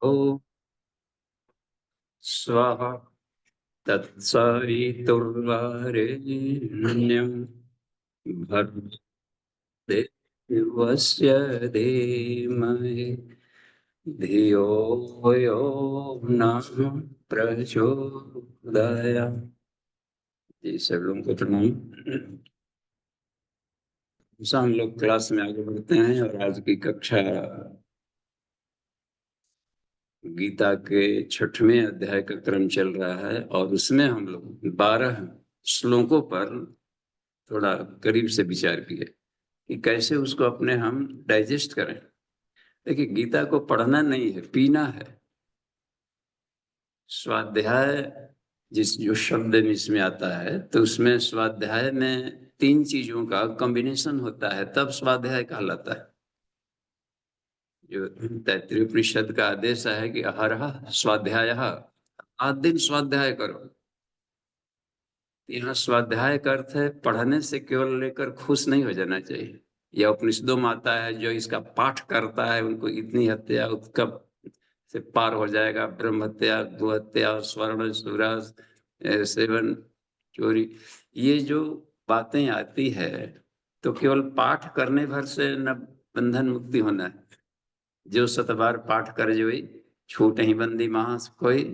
ओ स्वाहा तत्सवितुर्वरेण्यं भर्गदेवस्य धीमहि धियो यो नः प्रचोदयात्। जी सब लोगों को प्रणाम। हम लोग क्लास में आगे बढ़ते हैं और आज की कक्षा गीता के 6वें अध्याय का क्रम चल रहा है और उसमें हम लोग 12 श्लोकों पर थोड़ा करीब से विचार किए कि कैसे उसको अपने हम डाइजेस्ट करें। देखिए, गीता को पढ़ना नहीं है, पीना है। स्वाध्याय जिस जो शब्द इसमें आता है, तो उसमें स्वाध्याय में 3 चीजों का कॉम्बिनेशन होता है, तब स्वाध्याय कहलाता है। जो तैत्तिरीय उपनिषद का आदेश है कि अहरह स्वाध्याय, 8 दिन स्वाध्याय करो। यहाँ स्वाध्याय का अर्थ है पढ़ने से केवल लेकर खुश नहीं हो जाना चाहिए। यह उपनिषदों में आता है, जो इसका पाठ करता है उनको इतनी हत्या उसका से पार हो जाएगा, ब्रह्म हत्या, गो हत्या, स्वर्ण सुराज, सेवन, चोरी, ये जो बातें आती है, तो केवल पाठ करने भर से न बंधन मुक्ति होना है। जो 7 बार पाठ कर जोई छूट ही बंदी महास कोई,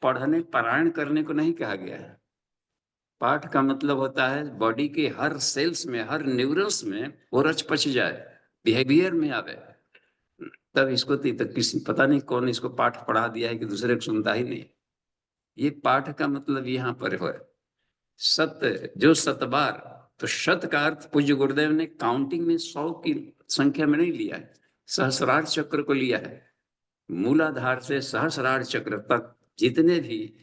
पढ़ने पारायण करने को नहीं कहा गया है। पाठ का मतलब होता है बॉडी के हर सेल्स में, हर न्यूरल्स में वो रच पच जाए, बिहेवियर में आवे। तब इसको तक किसी पता नहीं कौन इसको पाठ पढ़ा दिया है कि दूसरे को सुनता ही नहीं। ये पाठ का मतलब यहाँ पर है सत्य, जो 7 बार। तो शत का अर्थ पूज्य गुरुदेव ने काउंटिंग में 100 की संख्या में नहीं लिया है, सहस्रार चक्र को लिया है। मूलाधार से सहस्रार चक्र तक जितने भी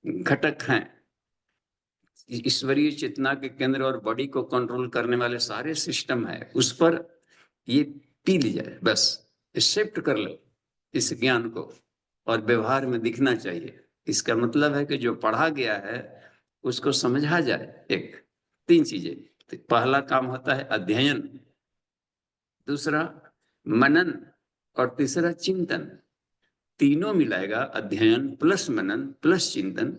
घटक हैं, ईश्वरीय चेतना के केंद्र और बॉडी को कंट्रोल करने वाले सारे सिस्टम है, उस पर ये पी लिया है। बस शिफ्ट कर लो इस ज्ञान को और व्यवहार में दिखना चाहिए। इसका मतलब है कि जो पढ़ा गया है उसको समझा जाए। एक 3 चीजें, तो पहला काम होता है अध्ययन, दूसरा मनन और तीसरा चिंतन। तीनों मिलाएगा, अध्ययन प्लस मनन प्लस चिंतन,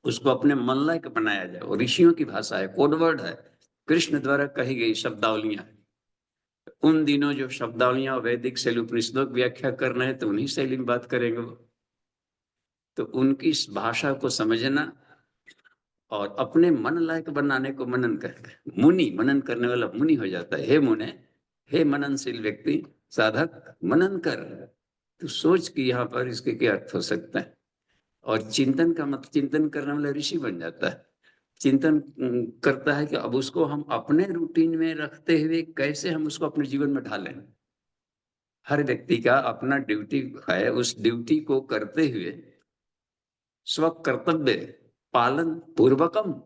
उसको अपने मन लायक बनाया जाए। और ऋषियों की भाषा है, कोडवर्ड है, कृष्ण द्वारा कही गई शब्दावलियां। उन दिनों जो शब्दावलियां वैदिक शैली उपनिषदों की व्याख्या कर रहे हैं, तो उन्हीं शैली में बात करेंगे वो। तो उनकी इस भाषा को समझना और अपने मन लायक बनाने को मनन कहते हैं। मुनि, मनन करने वाला मुनि हो जाता है। हे मुने, हे मननशील व्यक्ति, साधक मनन कर, तो सोच कि यहाँ पर इसके क्या अर्थ हो सकता है। और चिंतन का मतलब चिंतन करने वाला ऋषि बन जाता है। चिंतन करता है कि अब उसको हम अपने रूटीन में रखते हुए कैसे हम उसको अपने जीवन में ढालें। हर व्यक्ति का अपना ड्यूटी है, उस ड्यूटी को करते हुए स्व कर्तव्य पालन पूर्वकम,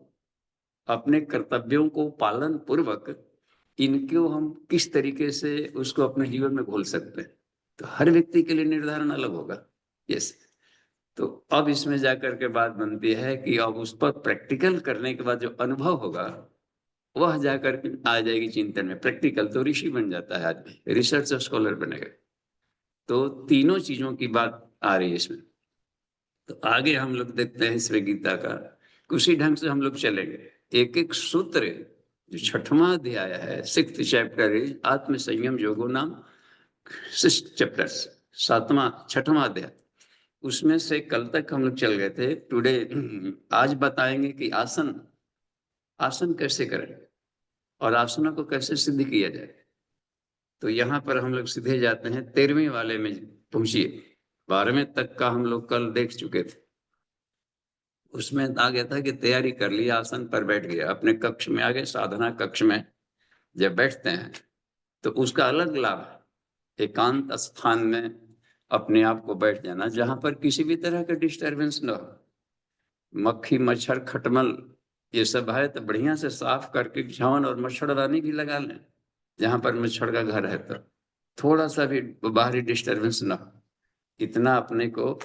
अपने कर्तव्यों को पालन पूर्वक इनको हम किस तरीके से उसको अपने जीवन में घोल सकते हैं। तो हर व्यक्ति के लिए निर्धारण अलग होगा। यस, तो अब इसमें जाकर के बात बनती है कि अब उस पर प्रैक्टिकल करने के बाद जो अनुभव होगा, वह जाकर के आ जाएगी चिंतन में। प्रैक्टिकल तो ऋषि बन जाता है आदमी, रिसर्च स्कॉलर बनेगा। तो तीनों चीजों की बात आ रही है इसमें। तो आगे हम लोग देखते हैं इसमें गीता का, उसी ढंग से हम लोग चलेंगे। एक एक सूत्र, जो 6वां अध्याय है, 6th चैप्टर इज आत्म संयम योगो नाम, 6th चैप्टर, 6वां अध्याय। उसमें से कल तक हम लोग चल गए थे। टुडे आज बताएंगे कि आसन, आसन कैसे करें और आसनों को कैसे सिद्ध किया जाए। तो यहाँ पर हम लोग सीधे जाते हैं 13वें वाले में पहुंचिए। 12वें तक का हम लोग कल देख चुके थे। उसमें आ गया था कि तैयारी कर लिया, आसन पर बैठ गया, अपने कक्ष में आ गए। साधना कक्ष में जब बैठते हैं तो उसका अलग लाभ है। एकांत स्थान में अपने आप को बैठ जाना, जहां पर किसी भी तरह का डिस्टरबेंस न हो। मक्खी मच्छर खटमल ये सब है तो बढ़िया से साफ करके झावन और मच्छरदानी भी लगा लें जहां पर मच्छर का घर है। तो थोड़ा सा भी बाहरी डिस्टरबेंस ना हो, इतना अपने को।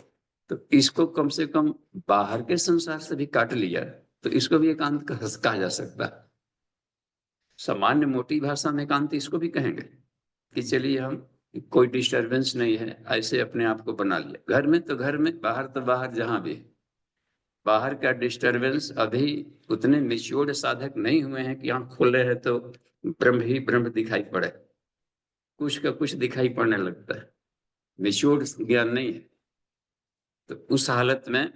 तो इसको कम से कम बाहर के संसार से भी काट लिया, तो इसको भी एकांत कहा जा सकता है। सामान्य मोटी भाषा में एकांत इसको भी कहेंगे कि चलिए हम कोई डिस्टरबेंस नहीं है, ऐसे अपने आप को बना लिया। घर में तो घर में, बाहर तो बाहर, जहां भी। बाहर का डिस्टरबेंस अभी उतने मेच्योर्ड साधक नहीं हुए हैं कि आंख खोले हैं तो ब्रह्म ही ब्रह्म दिखाई पड़े, कुछ का कुछ दिखाई पड़ने लगता है, मेच्योर्ड ज्ञान नहीं है। तो उस हालत में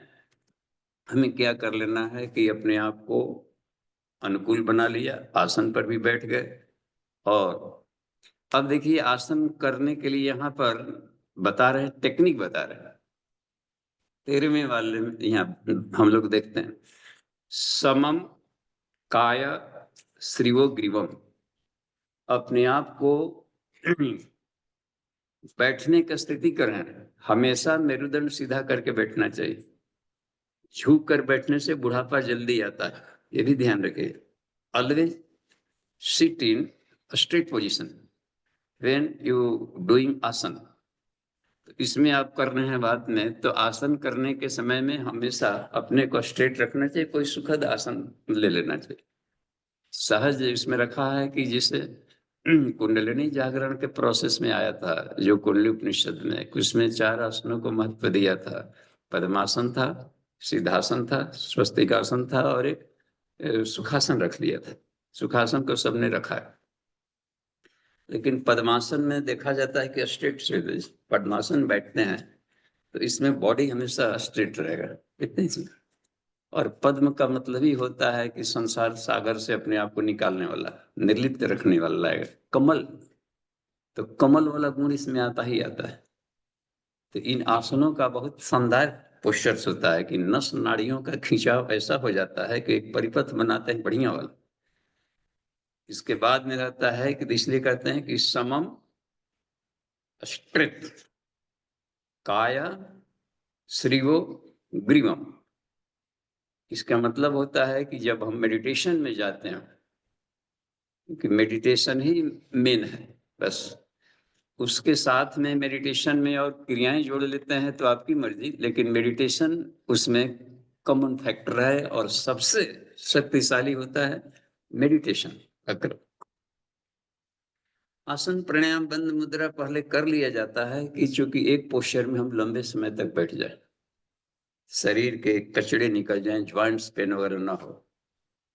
हमें क्या कर लेना है कि अपने आप को अनुकूल बना लिया, आसन पर भी बैठ गए। और अब देखिए, आसन करने के लिए यहाँ पर बता रहे हैं, टेक्निक बता रहे हैं। 13वें वाले में यहाँ हम लोग देखते हैं, समम काय श्रीवो ग्रीवम। अपने आप को बैठने की स्थिति करें, हमेशा मेरुदंड सीधा करके बैठना चाहिए। झुक कर बैठने से बुढ़ापा जल्दी आता है, ये भी ध्यान रखिए। Always sit in straight position when you doing आसन। तो इसमें आप कर रहे हैं बात में, तो आसन करने के समय में हमेशा अपने को स्ट्रेट रखना चाहिए, कोई सुखद आसन ले लेना चाहिए। सहज इसमें रखा है कि जिसे कुंडलिनी जागरण के प्रोसेस में आया था, जो कुंडली उपनिषद में, उसमें 4 आसनों को महत्व दिया था। पद्मासन था, सिद्धासन था, स्वस्तिकासन था, और एक सुखासन रख लिया था। सुखासन को सबने रखा है, लेकिन पद्मासन में देखा जाता है कि स्ट्रेट से पद्मासन बैठते हैं तो इसमें बॉडी हमेशा स्ट्रेट रहेगा, इतनी सी। और पद्म का मतलब ही होता है कि संसार सागर से अपने आप को निकालने वाला, निर्लिप्त रखने वाला है। कमल, तो कमल वाला गुण इसमें आता ही आता है। तो इन आसनों का बहुत शानदार पोस्चर्स होता है कि नस नाड़ियों का खिंचाव ऐसा हो जाता है कि एक परिपथ बनाते हैं बढ़िया वाला। इसके बाद में रहता है कि इसलिए कहते हैं कि समम स्ट्रेट काया श्रीवो ग्रीवम। इसका मतलब होता है कि जब हम मेडिटेशन में जाते हैं, क्योंकि मेडिटेशन ही मेन है, बस उसके साथ में मेडिटेशन में और क्रियाएं जोड़ लेते हैं तो आपकी मर्जी, लेकिन मेडिटेशन उसमें कॉमन फैक्टर है और सबसे शक्तिशाली होता है मेडिटेशन। अगर आसन प्राणायाम बंद मुद्रा पहले कर लिया जाता है कि चूंकि एक पोस्चर में हम लंबे समय तक बैठ जाए, शरीर के कचड़े निकल जाएं, ज्वाइंट्स पेन वगैरह ना हो,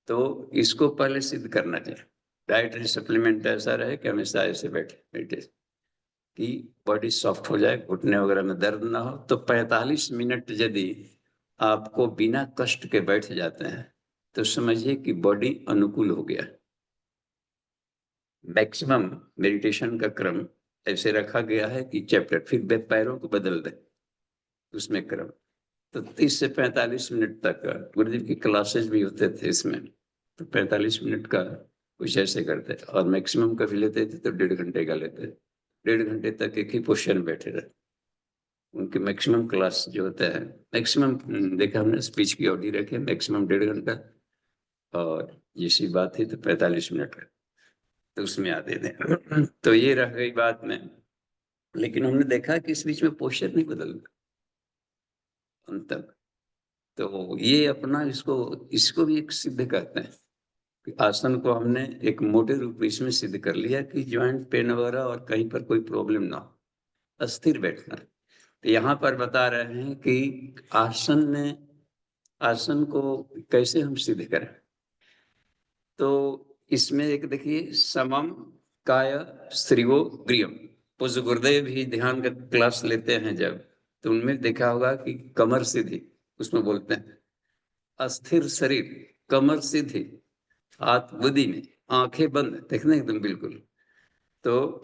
तो इसको पहले सिद्ध करना चाहिए। डाइटरी सप्लीमेंट ऐसा रहे कि हमेशा ऐसे बैठे मेडिटेशन कि बॉडी सॉफ्ट हो जाए, घुटने वगैरह में दर्द ना हो। तो 45 मिनट यदि आपको बिना कष्ट के बैठ जाते हैं तो समझिए कि बॉडी अनुकूल हो गया। मैक्सिमम मेडिटेशन का क्रम ऐसे रखा गया है कि चैप्टर, फिर पैरों को बदल दें उसमें क्रम। तो 30 से 45 मिनट तक गुरुदेव की क्लासेस भी होते थे इसमें, तो 45 मिनट का कुछ ऐसे करते, और मैक्सिमम कभी लेते थे तो 1.5 घंटे का लेते। 1.5 घंटे तक एक ही पोस्चर में बैठे रहे। उनके मैक्सिमम क्लास जो होता है, मैक्सिमम देखा हमने, स्पीच की अवधि रखे मैक्सिमम 1.5 घंटा, और इसी बात थी तो 45 मिनट का, तो उसमें आते थे। तो ये रह गई बात में। लेकिन हमने देखा कि इस बीच में पोस्चर नहीं बदलता अंत तक। तो ये अपना इसको इसको भी एक सिद्ध कहते हैं कि आसन को हमने एक मोटे रूप में इसमें सिद्ध कर लिया कि ज्वाइंट पेन वगैरह और कहीं पर कोई प्रॉब्लम ना हो, अस्थिर बैठना। तो यहाँ पर बता रहे हैं कि आसन को कैसे हम सिद्ध करें। तो इसमें एक देखिए, समम काय श्रीवो ग्रीवम। पूज्य गुरुदेव भी ध्यान का क्लास लेते हैं जब, तो उनमें देखा होगा कि कमर सीधी, उसमें बोलते हैं अस्थिर शरीर, कमर सीधी, हाथ बुद्धि में, आंखें बंद, देखना एकदम बिल्कुल। तो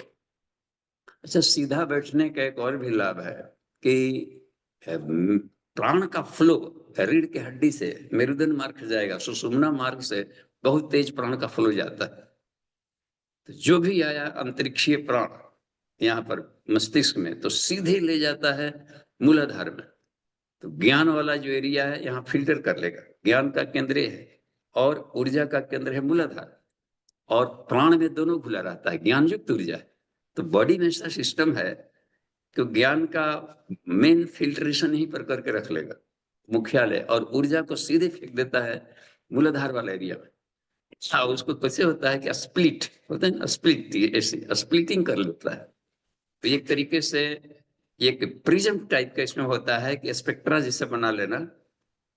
अच्छा, सीधा बैठने का एक और भी लाभ है कि प्राण का फ्लो रीढ़ के हड्डी से मेरुदंड मार्ग जाएगा, सुषुम्ना मार्ग से बहुत तेज प्राण का फ्लो जाता है। तो जो भी आया अंतरिक्षीय प्राण यहाँ पर मस्तिष्क में, तो सीधे ले जाता है मूलाधार में। तो ज्ञान वाला जो एरिया है यहाँ फिल्टर कर लेगा, ज्ञान का केंद्र है और ऊर्जा का केंद्र है मूलाधार, और प्राण में दोनों खुला रहता है, ज्ञान युक्त ऊर्जा है। तो बॉडी में ऐसा सिस्टम है कि ज्ञान का मेन फिल्ट्रेशन ही पर करके रख लेगा मुख्यालय, और ऊर्जा को सीधे फेंक देता है मूलाधार वाला एरिया में। उसको कैसे होता है कि स्प्लिट होता है ना, स्प्लिट, ऐसे स्प्लिटिंग कर लेता है। तो एक तरीके से एक प्रिज्म टाइप का इसमें होता है कि स्पेक्ट्रा जैसे बना लेना,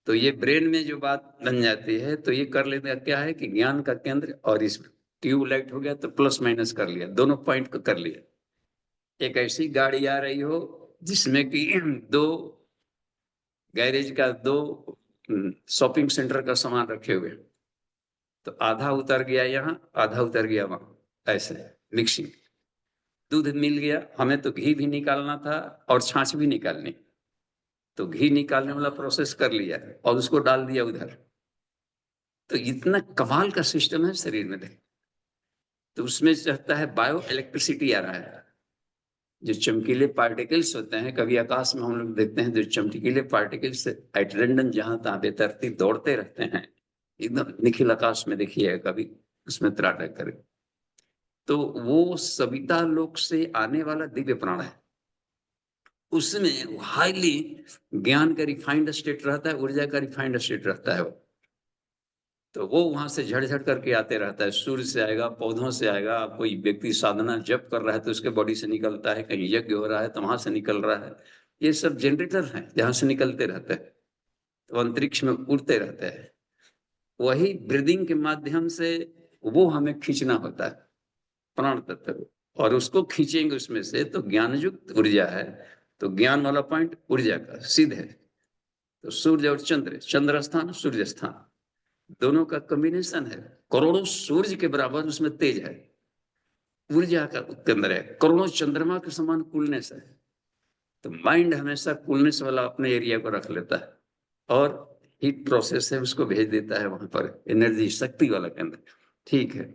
तो ये ब्रेन में जो बात बन जाती है तो ये कर लेना क्या है कि ज्ञान का केंद्र, और इसमें ट्यूबलाइट हो गया तो प्लस माइनस कर लिया, दोनों पॉइंट को कर लिया। एक ऐसी गाड़ी आ रही हो जिसमें कि दो गैरेज का, दो शॉपिंग सेंटर का सामान रखे हुए, तो आधा उतर गया यहाँ, आधा उतर गया वहां, ऐसे मिक्सिंग। दूध मिल गया, हमें तो घी भी निकालना था और छाछ भी निकालनी, तो घी निकालने वाला प्रोसेस कर लिया और उसको डाल दिया उधर। तो इतना कमाल का सिस्टम है शरीर में, देख। तो उसमें चाहता है बायो इलेक्ट्रिसिटी आ रहा है, जो चमकीले पार्टिकल्स होते हैं, कभी आकाश में हम लोग देखते हैं जो चमकीले पार्टिकल्स एट रैंडम जहां तहां बेतरतीब दौड़ते रहते हैं, एकदम निखिल आकाश में देखिए कभी, उसमें त्राटक करे, तो वो सविता लोक से आने वाला दिव्य प्राण है। उसमें हाईली ज्ञान का रिफाइंड स्टेट रहता है, ऊर्जा का रिफाइंड स्टेट रहता है वो। तो वो वहां से झड़ करके आते रहता है, सूर्य से आएगा, पौधों से आएगा, कोई व्यक्ति साधना जप कर रहा है तो उसके बॉडी से निकलता है, कहीं यज्ञ हो रहा है तो वहां से निकल रहा है। ये सब जनरेटर हैं जहां से निकलते रहते हैं, तो अंतरिक्ष में उड़ते रहते हैं। वही ब्रीदिंग के माध्यम से वो हमें खींचना होता है, प्राण तत्व को, और उसको खींचेंगे उसमें से तो ज्ञान युक्त ऊर्जा है। तो ज्ञान वाला पॉइंट ऊर्जा का सिद्ध है। तो सूर्य और चंद्र, चंद्र स्थान सूर्य स्थान, दोनों का कॉम्बिनेशन है। करोड़ों सूर्य के बराबर उसमें तेज है, ऊर्जा का केंद्र है, करोड़ों चंद्रमा के समान कूलनेस है। तो माइंड हमेशा कूलनेस वाला अपने एरिया को रख लेता है, और हीट प्रोसेस है उसको भेज देता है वहां पर, एनर्जी शक्ति वाला केंद्र। ठीक है,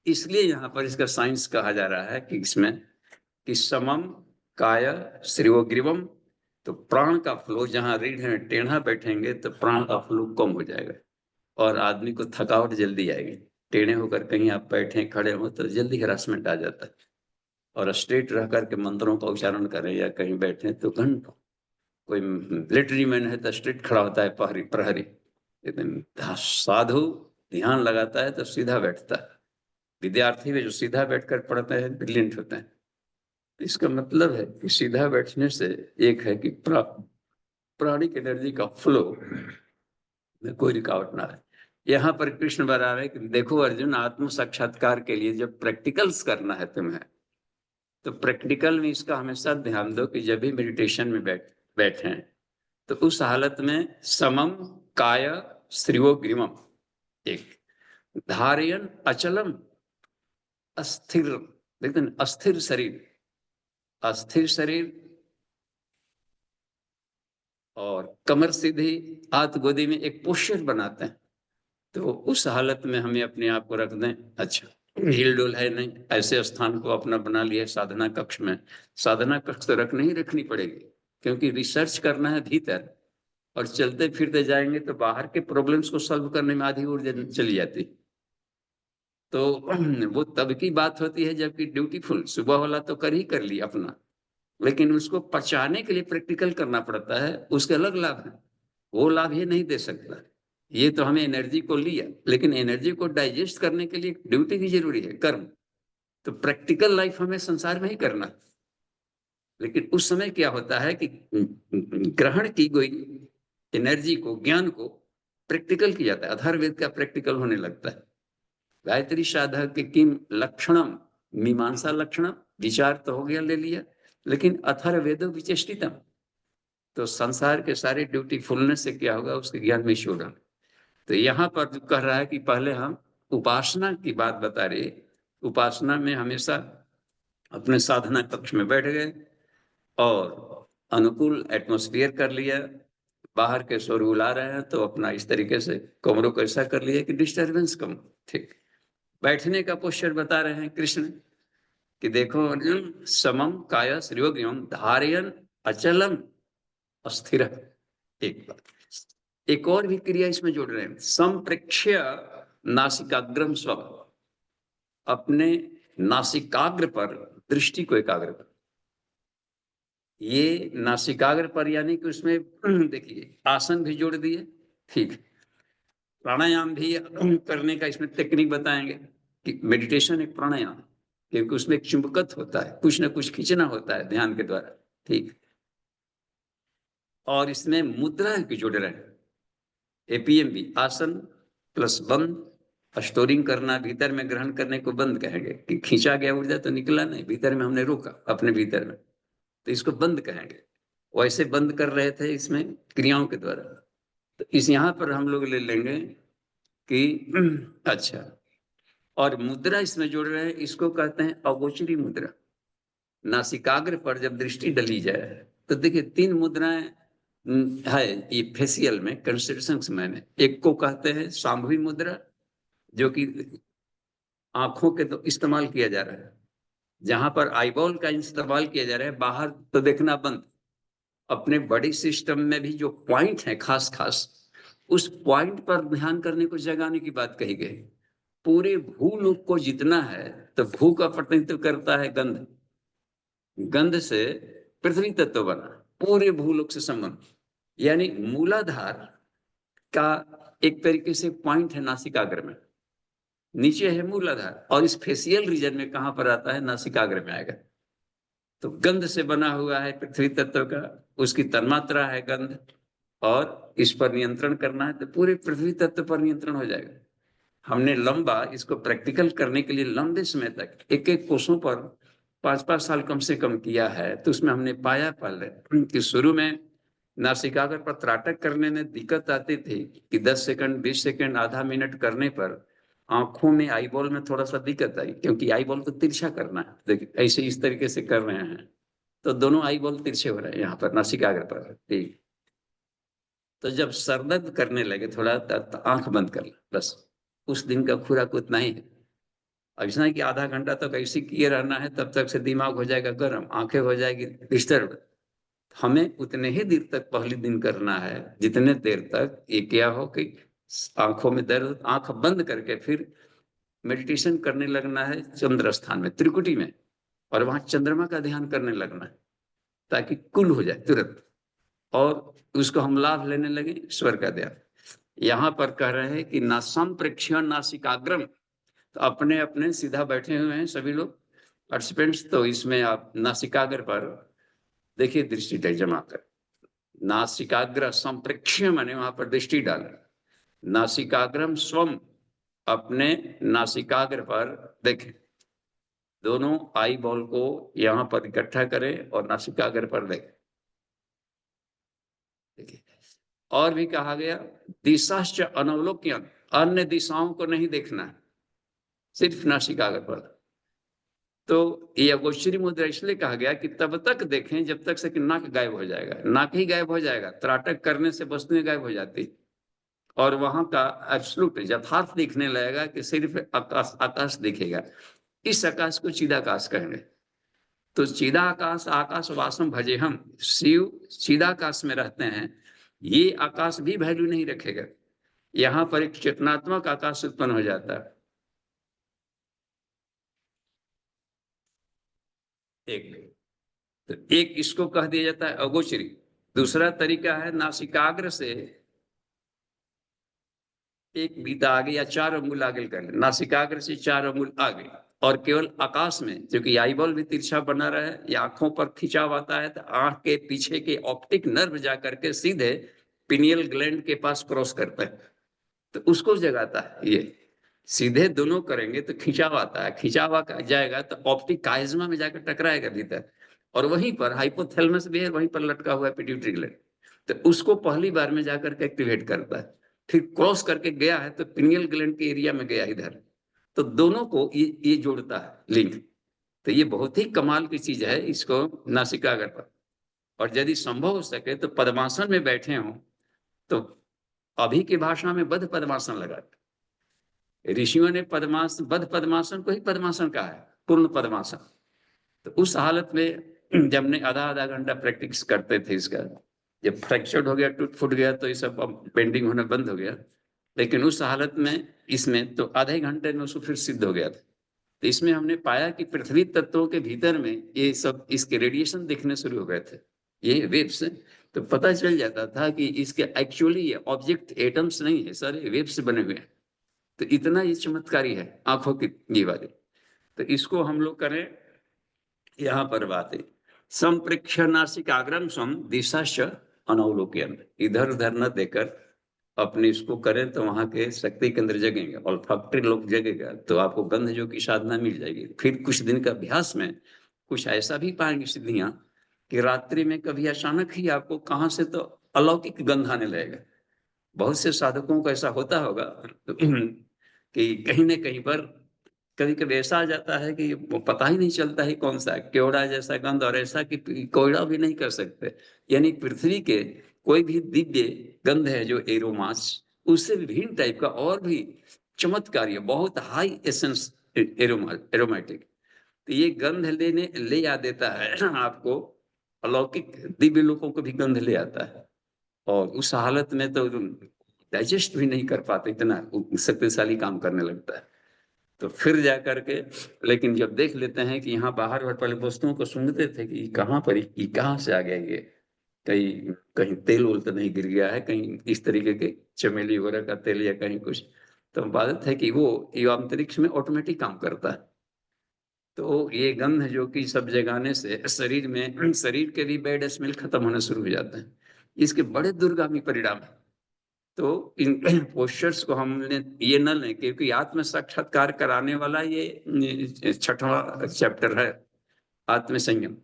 इसलिए यहाँ पर इसका साइंस कहा जा रहा है कि इसमें कि समम काय श्रीवग्रीवम, तो प्राण का फ्लो जहां रीढ़ में टेढ़ा बैठेंगे तो प्राण का फ्लो कम हो जाएगा और आदमी को थकावट जल्दी आएगी। टेढ़े होकर कहीं आप बैठे खड़े हो तो जल्दी हरासमेंट आ जाता है, और स्ट्रेट रह करके मंत्रों का उच्चारण करें या कहीं बैठे तो घंटों, कोई मिलिट्री मैन है तो स्ट्रेट खड़ा होता है प्रहरी प्रहरी, लेकिन साधु ध्यान लगाता है तो सीधा बैठता है। विद्यार्थी में जो सीधा बैठकर पढ़ते हैं ब्रिलियंट होते हैं। इसका मतलब है कि सीधा बैठने से एक है कि प्राणिक एनर्जी का फ्लो में कोई रुकावट ना रहे। यहाँ पर कृष्ण बता रहे कि देखो अर्जुन, आत्म साक्षात्कार के लिए जब प्रैक्टिकल्स करना है तुम्हें, तो प्रैक्टिकल में इसका हमेशा ध्यान दो कि जब भी मेडिटेशन में बैठे तो उस हालत में समम काय श्रीवग्रीवम, एक धारयन अचलम अस्थिर, लेकिन अस्थिर शरीर, अस्थिर शरीर और कमर सीधी, हाथ गोदी में एक पोस्चर बनाते हैं। तो उस हालत में हमें अपने आप को रख दें। अच्छा, हिल डुल है नहीं, ऐसे स्थान को अपना बना लिया साधना कक्ष में। साधना कक्ष तो रखनी पड़ेगी, क्योंकि रिसर्च करना है भीतर, और चलते फिरते जाएंगे तो बाहर के प्रॉब्लम्स को सॉल्व करने में आधी ऊर्जा चली जाती। तो वो तब की बात होती है जबकि ड्यूटीफुल सुबह वाला तो कर लिया अपना, लेकिन उसको पचाने के लिए प्रैक्टिकल करना पड़ता है, उसके अलग लाभ है। वो लाभ ये नहीं दे सकता। ये तो हमें एनर्जी को लिया, लेकिन एनर्जी को डाइजेस्ट करने के लिए ड्यूटी भी जरूरी है, कर्म। तो प्रैक्टिकल लाइफ हमें संसार में ही करना। लेकिन उस समय क्या होता है कि ग्रहण की गई एनर्जी को, ज्ञान को प्रैक्टिकल किया जाता है। अथर्ववेद का प्रैक्टिकल होने लगता है। गायत्री साधक के किम लक्षणम, मीमांसा लक्षणम, विचार तो हो गया, ले लिया, लेकिन अथर्ववेदो विचेष्टितम, तो संसार के सारे ड्यूटी फुलनेस से क्या होगा, उसके ज्ञान में शोधा। तो यहाँ पर जो कह रहा है कि पहले हम उपासना की बात बता रहे, उपासना में हमेशा अपने साधना कक्ष में बैठ गए और अनुकूल एटमॉस्फेयर कर लिया। बाहर के शोर बुला रहे हैं तो अपना इस तरीके से कमरों को ऐसा कर लिया कि डिस्टर्बेंस कम। ठीक, बैठने का पोस्चर बता रहे हैं कृष्ण कि देखो अर्जुन, समम काय श्रीवग्रीवम धारयन अचलम अस्थिर। एक बात, एक और भी क्रिया इसमें जोड़ रहे हैं, संप्रेक्ष्य नासिकाग्रम स्व, अपने नासिकाग्र पर दृष्टि को एकाग्र कर। ये नासिकाग्र पर यानी कि उसमें देखिए आसन भी जोड़ दिए, ठीक, प्राणायाम भी करने का इसमें टेक्निक बताएंगे कि मेडिटेशन एक प्राणायाम, क्योंकि उसमें एक चुंबकत्व होता है, कुछ ना कुछ खींचना होता है ध्यान के द्वारा। ठीक, और इसमें मुद्रा की जोड़ रहे हैं, एपीएमबी आसन प्लस बंद, स्टोरिंग करना, भीतर में ग्रहण करने को बंद कहेंगे कि खींचा गया ऊर्जा तो निकला नहीं, भीतर में हमने रोका अपने भीतर में, तो इसको बंद कहेंगे। वैसे बंद कर रहे थे इसमें क्रियाओं के द्वारा। तो इस यहाँ पर हम लोग ले लेंगे कि अच्छा, और मुद्रा इसमें जोड़ रहे हैं, इसको कहते हैं अगोचरी मुद्रा। नासिकाग्र पर जब दृष्टि डली जाए तो देखिए 3 मुद्राएं है ये फेसियल में, कंसंट्रेशन समय में। एक को कहते हैं सांभवी मुद्रा, जो कि आंखों के तो इस्तेमाल किया जा रहा है, जहां पर आईबॉल का इस्तेमाल किया जा रहा है, बाहर तो देखना बंद। अपने बॉडी सिस्टम में भी जो पॉइंट है खास खास, उस पॉइंट पर ध्यान करने को जगाने की बात कही गई। पूरे भूलोक को जितना है, तो भू का प्रतिनिधित्व करता है गंध, गंध से पृथ्वी तत्व बना, पूरे भूलोक से संबंध, यानी मूलाधार का एक तरीके से पॉइंट है नासिकाग्र में, नीचे है मूलाधार, और इस फेसियल रीजन में कहां पर आता है, नासिकाग्र में आएगा। तो गंध से बना हुआ है पृथ्वी तत्व का, उसकी तन्मात्रा है गंध, और इस पर नियंत्रण करना है तो पूरे पृथ्वी तत्व पर नियंत्रण हो जाएगा। हमने लंबा इसको प्रैक्टिकल करने के लिए लंबे समय तक एक एक कोषों पर 5-5 साल कम से कम किया है। तो उसमें हमने पाया पहले कि शुरू में नासिकाग्र पर त्राटक करने में दिक्कत आती थी कि 10 सेकंड 20 सेकंड आधा मिनट करने पर आंखों में आईबॉल में थोड़ा सा दिक्कत आई, क्योंकि आईबॉल को तिरछा करना है। देखिए ऐसे इस तरीके से कर रहे हैं तो दोनों आईबॉल तिरछे हो रहे हैं यहाँ पर नासिकाग्र पर। ठीक, तो जब सर दर्द करने लगे थोड़ा तो आंख बंद कर लो बस, उस दिन का खुराक उतना ही है। अब ऐसा है कि आधा घंटा तक ऐसे किए रहना है, तब तक से दिमाग हो जाएगा गर्म, आंखें हो जाएगी डिस्टर्ब। हमें उतने ही देर तक पहले दिन करना है जितने देर तक ये क्या हो कि आंखों में दर्द, आंख बंद करके फिर मेडिटेशन करने लगना है चंद्र स्थान में, त्रिकुटी में, और वहां चंद्रमा का ध्यान करने लगना है ताकि कुल हो जाए तुरंत, और उसको हम लाभ लेने लगे ईश्वर का ध्यान। यहाँ पर कह रहे हैं कि ना संप्रेक्षण नासिकाग्रम, तो अपने अपने सीधा बैठे हुए हैं सभी लोग पार्टिसिपेंट्स। तो इसमें आप नासिकाग्र पर देखिए दृष्टि जमा कर, नासिकाग्र संप्रेक्ष्य माने वहां पर दृष्टि डाल, नासिकाग्रम स्वम, अपने नासिकाग्र पर देखें, दोनों आई बॉल को यहां पर इकट्ठा करें और नासिकाग्र पर देखें। देखिए, और भी कहा गया दिशाश्च अनवलोक्यन, अन्य दिशाओं को नहीं देखना है, सिर्फ नासिकाग्र पर। तो ये अगोचरी मुद्रा इसलिए कहा गया कि तब तक देखें जब तक से कि नाक गायब हो जाएगा, नाक ही गायब हो जाएगा, त्राटक करने से वस्तुएं गायब हो जाती, और वहां का एब्सोल्यूट यथार्थ दिखने लगेगा कि सिर्फ आकाश, आकाश दिखेगा। इस आकाश को चिदाकाश कहेंगे। तो चिदाकाश आकाश वासम भजे हम, शिव चिदाकाश में रहते हैं, ये आकाश भी वैल्यू नहीं रखेगा, यहाँ पर एक चेतनात्मक आकाश उत्पन्न हो जाता है। एक तो एक इसको कह दिया जाता है अगोचरी। दूसरा तरीका है नासिकाग्र से एक बीता आगे या 4 अंगुल आगे कर ले, नासिकाग्र से 4 अंगुल आगे, और केवल आकाश में, क्योंकि आईबॉल भी तिरछा बना रहे या आंखों पर खिंचाव आता है, तो आंख के पीछे के ऑप्टिक नर्व जाकर के सीधे पिनियल ग्लैंड के पास क्रॉस करता है, तो उसको जगाता है। ये सीधे दोनों करेंगे तो खिंचाव आता है, खिंचाव जाएगा तो ऑप्टिक काइज्मा में जाकर टकराएगा भीतर, और वहीं पर हाइपोथैलेमस भी है, वहीं पर लटका हुआ है पिट्यूटरी ग्लैंड, तो उसको पहली बार में जाकर के एक्टिवेट करता है। फिर क्रॉस करके गया है तो पिनियल ग्लैंड के एरिया में गया इधर, तो दोनों को ये जोड़ता है लिंक। तो ये बहुत ही कमाल की चीज है, इसको नासिकाग्र पर। और यदि संभव हो सके तो पद्मासन में बैठे हों तो अभी की भाषा में बद्ध पद्मासन लगा, ऋषियों ने पद्मासन, बद्ध पद्मासन को ही पद्मासन कहा है, पूर्ण पद्मासन। तो उस हालत में जब हमने आधा आधा घंटा प्रैक्टिस करते थे इसका, जब फ्रैक्चर हो गया, टूट फूट गया, तो ये सब बेंडिंग होना बंद हो गया, लेकिन उस हालत में इसमें तो आधे घंटे में उसको फिर सिद्ध हो गया था। तो इसमें हमने पाया कि पृथ्वी तत्वों के भीतर में ये सब इसके रेडिएशन दिखने शुरू हो गए थे, ये वेव्स। तो पता चल जाता था कि इसके एक्चुअली ये ऑब्जेक्ट एटम्स नहीं है सर, वेव्स बने हुए हैं। तो इतना ये चमत्कारी है आंखों की ये वाली। तो इसको हम लोग करें। यहाँ पर बात है संप्रेक्ष्य नासिकाग्रम स्वम दिशाश्च अनवलोकन, इधर उधर न देकर अपने इसको करें तो वहां के शक्ति केंद्र जगेंगे और फैक्ट्री लोग जगेगा तो आपको गंध जो की साधना मिल जाएगी। फिर कुछ दिन का अभ्यास में कुछ ऐसा भी पाएंगे सिद्धियां कि रात्रि में कभी अचानक ही आपको कहां से तो अलौकिक गंध आने लगेगा। बहुत से साधकों को ऐसा होता होगा कि कहीं न कहीं पर कभी कभी ऐसा आ जाता है कि वो पता ही नहीं चलता है कौन सा केवड़ा जैसा गंध, और ऐसा कि कोयड़ा भी नहीं कर सकते। यानी पृथ्वी के कोई भी दिव्य गंध है जो एरोमास, उससे विभिन्न टाइप का और भी चमत्कारी बहुत हाई एसेंस एरोमेटिक, तो ये गंध ले आ देता है आपको, अलौकिक दिव्य लोगों को भी गंध ले आता है। और उस हालत में तो डाइजेस्ट भी नहीं कर पाते, इतना शक्तिशाली काम करने लगता है। तो फिर जा करके, लेकिन जब देख लेते हैं कि यहाँ बाहर पहले वस्तुओं को सूंघते थे कि कहाँ पर ये कहाँ से आ गया, ये कहीं कहीं तेल उल तो नहीं गिर गया है, कहीं इस तरीके के चमेली वगैरह का तेल या कहीं कुछ। तो बात है कि वो ये अंतरिक्ष में ऑटोमेटिक काम करता है। तो ये गंध जो कि सब जगाने से शरीर में, शरीर के भी बैड स्मेल खत्म होना शुरू हो जाते हैं। इसके बड़े दूरगामी परिणाम है। तो इन पोस्चर्स को हमने ये न लें, क्योंकि आत्म साक्षात्कार कराने वाला ये छठवां चैप्टर है, आत्म संयम।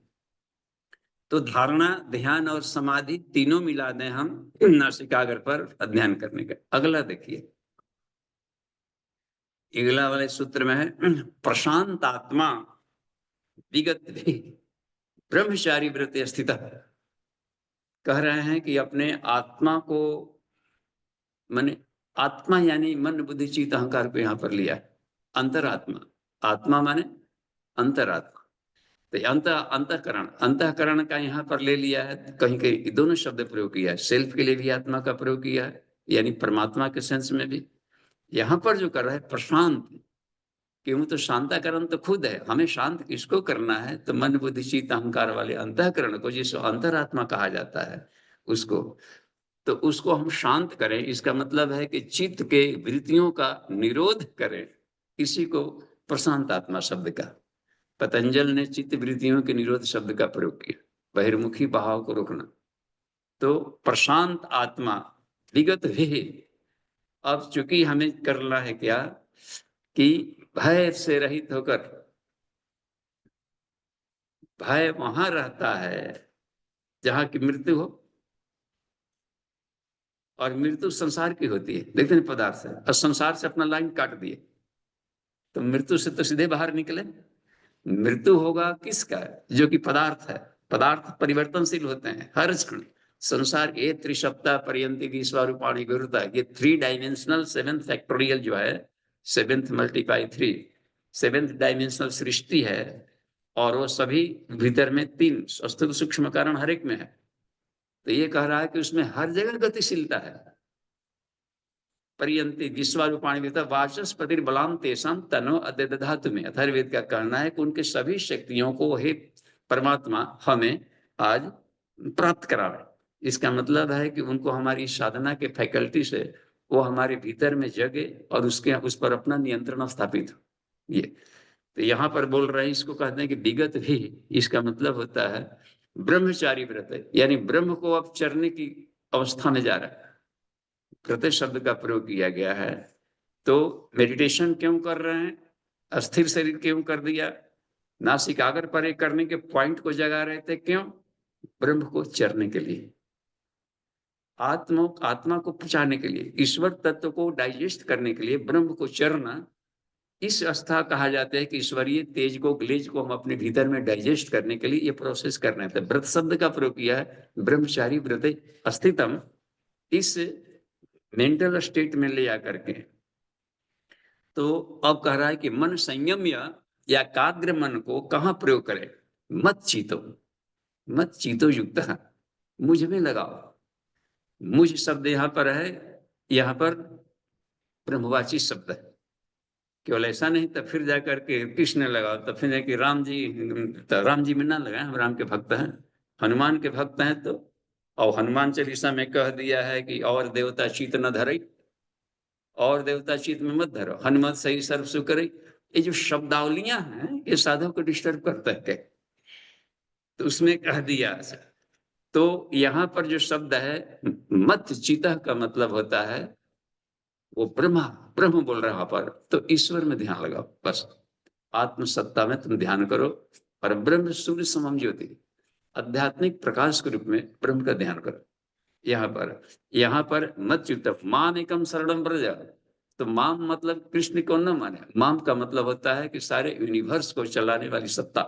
तो धारणा, ध्यान और समाधि तीनों मिला दें हम नासिकाग्र पर अध्ययन करने का। अगला देखिए, अगला वाले सूत्र में है प्रशांत आत्मा विगत भी ब्रह्मचारी व्रत स्थित। कह रहे हैं कि अपने आत्मा को, माने आत्मा यानी मन बुद्धि चित्त अहंकार को यहाँ पर लिया है। अंतरात्मा, आत्मा माने अंतरात्मा, तो अंतःकरण, अंतःकरण का यहाँ पर ले लिया है। कहीं कहीं दोनों शब्द प्रयोग किया है, सेल्फ के लिए भी आत्मा का प्रयोग किया है, यानी परमात्मा के सेंस में भी। यहाँ पर जो कर रहा है प्रशांत, क्यों, तो शांताकरण तो खुद है, हमें शांत किसको करना है, तो मन बुद्धि चित्त अहंकार वाले अंतःकरण को, जिसको अंतरात्मा कहा जाता है उसको, तो उसको हम शांत करें। इसका मतलब है कि चित्त के वृत्तियों का निरोध करें, इसी को प्रशांत आत्मा शब्द का, पतंजल ने चित्त वृत्तियों के निरोध शब्द का प्रयोग किया, बहिर्मुखी भाव को रोकना। तो प्रशांत आत्मा विगत भी, अब चूंकि हमें करना है क्या कि भय से रहित होकर, भय वहां रहता है जहां की मृत्यु हो, और मृत्यु संसार की होती है, देखते हैं पदार्थ से, और संसार से अपना लाइन काट दिए तो मृत्यु से तो सीधे बाहर निकले। मृत्यु होगा किसका, जो कि पदार्थ है, पदार्थ परिवर्तनशील होते हैं हर क्षण। संसार के त्रिसप्ताह पर्यंत की स्वरूपाणी गुरुता, ये 3 डायमेंशनल 7 फैक्टोरियल जो है, 7th मल्टीप्लाई 3, 7th डायमेंशनल सृष्टि है, और वो सभी भीतर में 3 स्थूल सूक्ष्म कारण हर एक में है। तो ये कह रहा है कि उसमें हर जगह गतिशीलता है। पर्यंती विश्वारूपाणी विद्या वाचस्पति बलाम तेषाम तनो अद्यधातु में, अथर्ववेद का कहना है कि उनके सभी शक्तियों को हे परमात्मा हमें आज प्राप्त करावे। इसका मतलब है कि उनको हमारी साधना के फैकल्टी से वो हमारे भीतर में जगे और उसके उस पर अपना नियंत्रण स्थापित हो। ये तो यहाँ पर बोल रहे हैं, इसको कहते हैं कि विगत भी, इसका मतलब होता है ब्रह्मचारी व्रत, यानी ब्रह्म को अब चरने की अवस्था में जा रहा है, कृत्य शब्द का प्रयोग किया गया है। तो मेडिटेशन क्यों कर रहे हैं, अस्थिर शरीर क्यों कर दिया, नासिकाग्र पर करने के पॉइंट को जगा रहे थे, क्यों, ब्रह्म को चरने के लिए, आत्मा को पहुंचाने के लिए, ईश्वर तत्व को डाइजेस्ट करने के लिए ब्रह्म को चरना। इस अवस्था कहा जाता है कि ईश्वरीय तेज को, ग्लेज को हम अपने भीतर में डाइजेस्ट करने के लिए ये प्रोसेस कर रहे थे। व्रत शब्द का प्रयोग किया है, ब्रह्मचारी व्रत अस्थितम, इस मेंटल स्टेट में ले आकर के। तो अब कह रहा है कि मन संयम या काग्र मन को कहां प्रयोग करें, मत चीतो युक्त, मुझ में लगाओ। मुझ शब्द यहां पर है, यहां पर ब्रह्मवाची शब्द है, केवल ऐसा नहीं तब फिर जाकर के कृष्ण लगाओ, तब फिर कि राम जी, तो राम जी में ना लगाए, हम राम के भक्त हैं, हनुमान के भक्त हैं। तो और हनुमान चालीसा में कह दिया है कि और देवता चित न धरई, और देवता चित में मत धरो, हनुमत सही सर्व सुकरई। ये जो शब्दावलियां हैं ये साधक को डिस्टर्ब करता है, तो उसमें कह दिया। तो यहाँ पर जो शब्द है मत चितः का मतलब होता है वो ब्रह्मा, ब्रह्म बोल रहा है वहां पर, तो ईश्वर में ध्यान लगाओ बस। आत्म सत्ता में तुम ध्यान करो, और ब्रह्म सूर्य समम ज्योति, आध्यात्मिक प्रकाश के रूप में ब्रह्म का ध्यान करो। यहाँ पर मत चित्त माम एकम शरणम व्रज, तो माम मतलब कृष्ण को न माने, माम का मतलब होता है कि सारे यूनिवर्स को चलाने वाली सत्ता,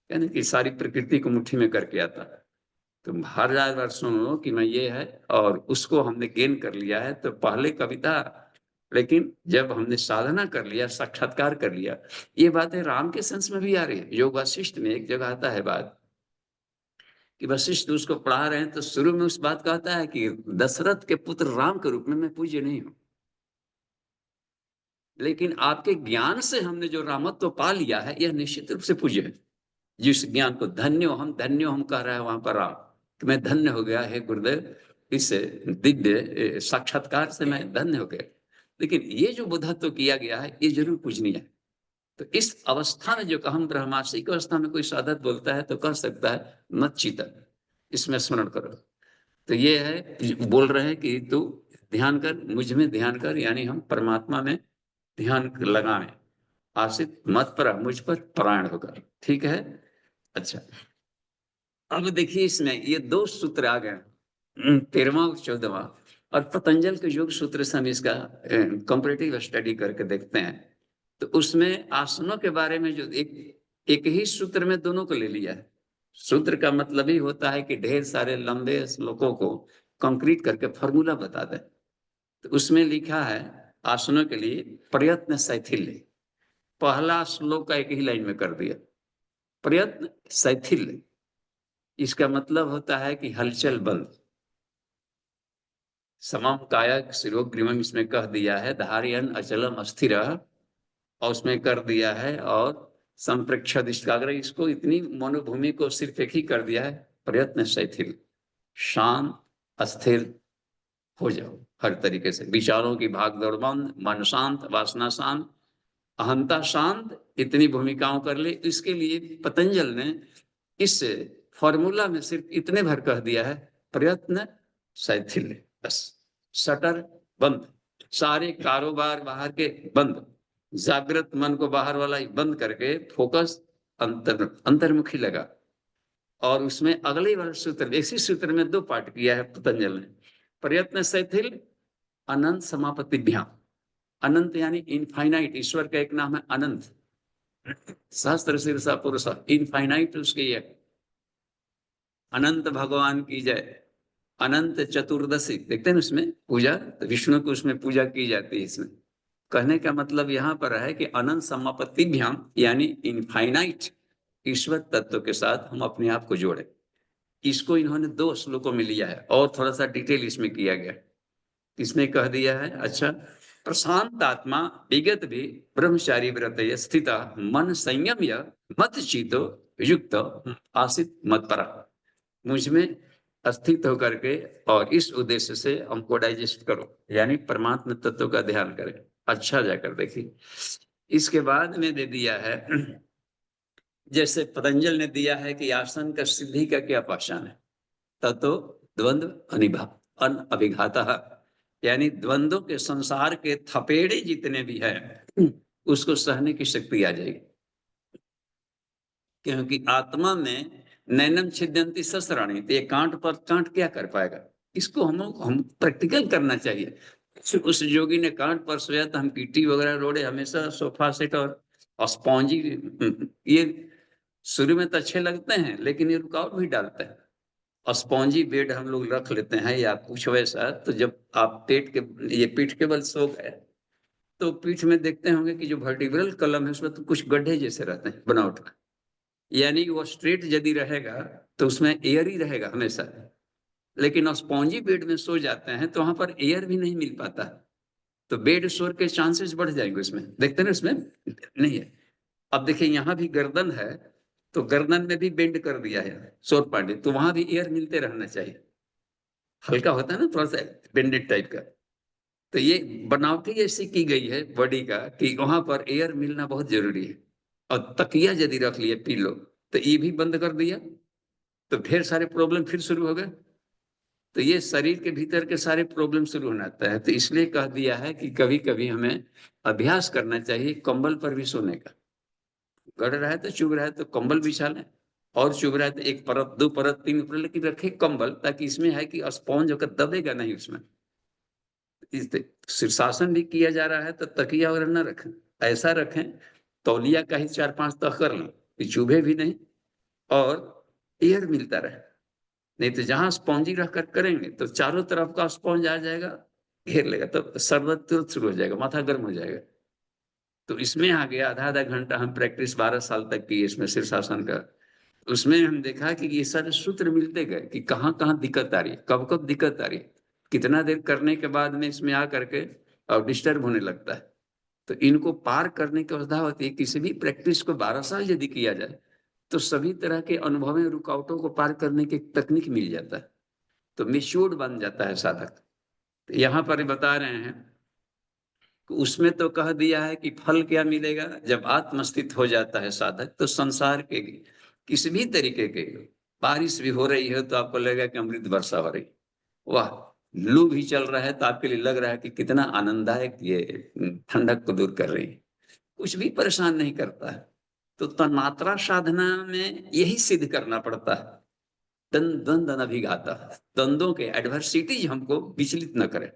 यानी कि सारी प्रकृति को मुट्ठी में करके आता है। तुम हर बार सुन लो कि मैं ये है और उसको हमने गेन कर लिया है, तो पहले कविता, लेकिन जब हमने साधना कर लिया, साक्षात्कार कर लिया, ये बातें राम के सेंस में भी आ रही है। योग वशिष्ठ में एक जगह आता है बात कि वशिष्ठ उसको पढ़ा रहे हैं, तो शुरू में उस बात का आता है कि दशरथ के पुत्र राम के रूप में मैं पूज्य नहीं हूं, लेकिन आपके ज्ञान से हमने जो रामत्व पा लिया है यह निश्चित रूप से पूज्य है। जिस ज्ञान को धन्य हम कह रहे हैं वहां पर राम कि मैं धन्य हो गया है गुरुदेव, इस दिव्य साक्षात्कार से मैं धन्य हो गया। लेकिन ये जो बुद्धत्व किया गया है ये जरूर पूजनीय है। तो इस अवस्था में जो कहम ब्रह्मास्मि की अवस्था में कोई साधक बोलता है तो कह सकता है मत चितः, इसमें स्मरण करो। तो ये है, बोल रहे हैं कि तू ध्यान कर, मुझ में ध्यान कर, यानी हम परमात्मा में ध्यान लगाएं, आशित मत पर, मुझ पर परायण होकर। ठीक है। अच्छा, अब देखिए इसमें ये दो सूत्र आ गए, 13वां और 14वां, और पतंजल के योग सूत्र से हम इसका कंपैरेटिव स्टडी करके देखते हैं। तो उसमें आसनों के बारे में जो एक ही सूत्र में दोनों को ले लिया है। सूत्र का मतलब ही होता है कि ढेर सारे लंबे श्लोकों को कंक्रीट करके फॉर्मूला बता दे। तो उसमें लिखा है आसनों के लिए प्रयत्न शैथिल्य, पहला श्लोक का एक ही लाइन में कर दिया, प्रयत्न शैथिल्य। इसका मतलब होता है कि हलचल बंद, समम काया शिरोग्रीवम इसमें कह दिया है, धारयन अचलम अस्थिर, और उसमें कर दिया है, और संप्रेक्षण एकाग्र, इसको इतनी मनोभूमि को सिर्फ एक ही कर दिया है, प्रयत्न शैथिल, शांत अस्थिर हो जाओ हर तरीके से, विचारों की भागदौड़ बंद, मन शांत, वासना शांत, अहंता शांत, इतनी भूमिकाओं कर ले। इसके लिए पतंजल ने इस फॉर्मूला में सिर्फ इतने भर कह दिया है, प्रयत्न शैथिल्य, बस। शटर बंद, सारे कारोबार बाहर के बंद, जागृत मन को बाहर वाला बंद करके फोकस अंतर्मुखी लगा। और उसमें अगले वाले सूत्र, इसी सूत्र में दो पार्ट किया है पतंजल ने, प्रयत्न शैथिल्य अनंत समापतिभ्याम, अनंत यानी इनफाइनाइट, ईश्वर का एक नाम है अनंत, सहस्त्र शीर्षा पुरुष, इनफाइनाइट उसके ये, अनंत भगवान की जय, अनंत चतुर्दशी, देखते हैं उसमें पूजा, तो विष्णु को उसमें पूजा की जाती है। इसमें कहने का मतलब यहाँ पर है कि अनंत समापत्तिभ्याम यानी इनफाइनाइट ईश्वर तत्व के साथ हम अपने आप को जोड़े। इसको इन्होंने दो श्लोकों में लिया है, और थोड़ा सा डिटेल इसमें किया गया। इसमें कह दिया है, अच्छा, प्रशांत आत्मा विगत भी ब्रह्मचारी व्रत स्थित मन संयम्य मत चीतो युक्त आसित मत पर, मुझ में अस्थित होकर के और इस उद्देश्य से हमको डाइजेस्ट करो, यानी परमात्मा तत्व का ध्यान करें। अच्छा जाकर देखिए, इसके बाद में दे दिया है, जैसे पतंजल ने दिया है कि आसन का सिद्धि का क्या पहचान है, ततो द्वंद्व अनिभा अभिघाता, यानी द्वंद्वों के संसार के थपेड़े जितने भी हैं उसको सहने की शक्ति आ जाएगी, क्योंकि आत्मा में नैनम छिद्यंती ससराणी, तो ये कांट पर कांट क्या कर पाएगा। इसको हम प्रैक्टिकल करना चाहिए। उस योगी ने कांट पर सोया तो हम गिट्टी वगैरह रोड़े, हमेशा सोफा सेट और स्पॉन्जी, ये शुरू में तो अच्छे लगते हैं लेकिन ये रुकावट भी डालते हैं। स्पॉन्जी बेड हम लोग रख लेते हैं या कुछ वैसा, तो जब आप पेट के ये पीठ के बल सो गए तो पीठ में देखते होंगे कि जो वर्टिब्रल कलम है उसमें तो कुछ गड्ढे जैसे रहते हैं बनावट में, यानी वो स्ट्रेट यदि रहेगा तो उसमें एयर ही रहेगा हमेशा। लेकिन स्पॉन्जी बेड में सो जाते हैं तो वहां पर एयर भी नहीं मिल पाता, तो बेड शोर के चांसेस बढ़ जाएंगे उसमें, देखते हैं ना उसमें नहीं है। अब देखिए यहाँ भी गर्दन है, तो गर्दन में भी बेंड कर दिया है शोर पांडे, तो वहां भी एयर मिलते रहना चाहिए, हल्का होता है ना थोड़ा सा बेंडेड टाइप का। तो ये बनावटी ऐसी की गई है बॉडी का कि वहां पर एयर मिलना बहुत जरूरी है। और तकिया यदि रख लिए पीलो तो ये भी बंद कर दिया तो ढेर सारे प्रॉब्लम फिर शुरू हो गए। तो ये शरीर के भीतर के सारे प्रॉब्लम शुरू होने आता है। तो इसलिए कह दिया है कि कभी कभी हमें अभ्यास करना चाहिए कंबल पर भी सोने का। गड़ रहा है तो चुभ रहा है तो कंबल बिछा लें, और चुभ रहा है तो एक परत, दो परत, तीन परत, लेकिन रखे कंबल, ताकि इसमें है कि स्पॉन्ज होकर दबेगा नहीं उसमें। इस शीर्षासन भी किया जा रहा है तो तकिया वगैरह न रखें, ऐसा रखें तौलिया का ही 4-5 तह कर लें कि चुभे भी नहीं और एयर मिलता रहे। नहीं तो जहां स्पॉन्जी रखकर करेंगे तो चारों तरफ का स्पॉन्ज आ जाएगा, घेर लेगा, तो शरबत तुरंत शुरू हो जाएगा, माथा गर्म हो जाएगा। तो इसमें आ गया आधा आधा घंटा हम प्रैक्टिस 12 साल तक की इसमें शीर्षासन का। उसमें हम देखा कि ये सारे सूत्र मिलते गए कि कहाँ कहाँ दिक्कत आ रही है, कब कब दिक्कत आ रही है, कितना देर करने के बाद में इसमें आ करके और डिस्टर्ब होने लगता है। तो इनको पार करने की अवस्था होती है। किसी भी प्रैक्टिस को 12 साल यदि किया जाए तो सभी तरह के अनुभवी रुकावटों को पार करने की तकनीक मिल जाता है, तो मिच्योर्ड बन जाता है साधक। तो यहाँ पर बता रहे हैं कि उसमें तो कह दिया है कि फल क्या मिलेगा जब आत्मस्थित हो जाता है साधक, तो संसार के किसी भी तरीके के, बारिश भी हो रही है तो आपको लगेगा कि अमृत वर्षा हो रही, वाह, लू भी चल रहा है तो आपके लिए लग रहा है कि कितना आनंददायक ये ठंडक को दूर कर रही है, कुछ भी परेशान नहीं करता है। तो तन्मात्रा साधना में यही सिद्ध करना पड़ता है, दंद दंद अभिघाता, द्वंद्वों के एडवर्सिटीज हमको विचलित न करे।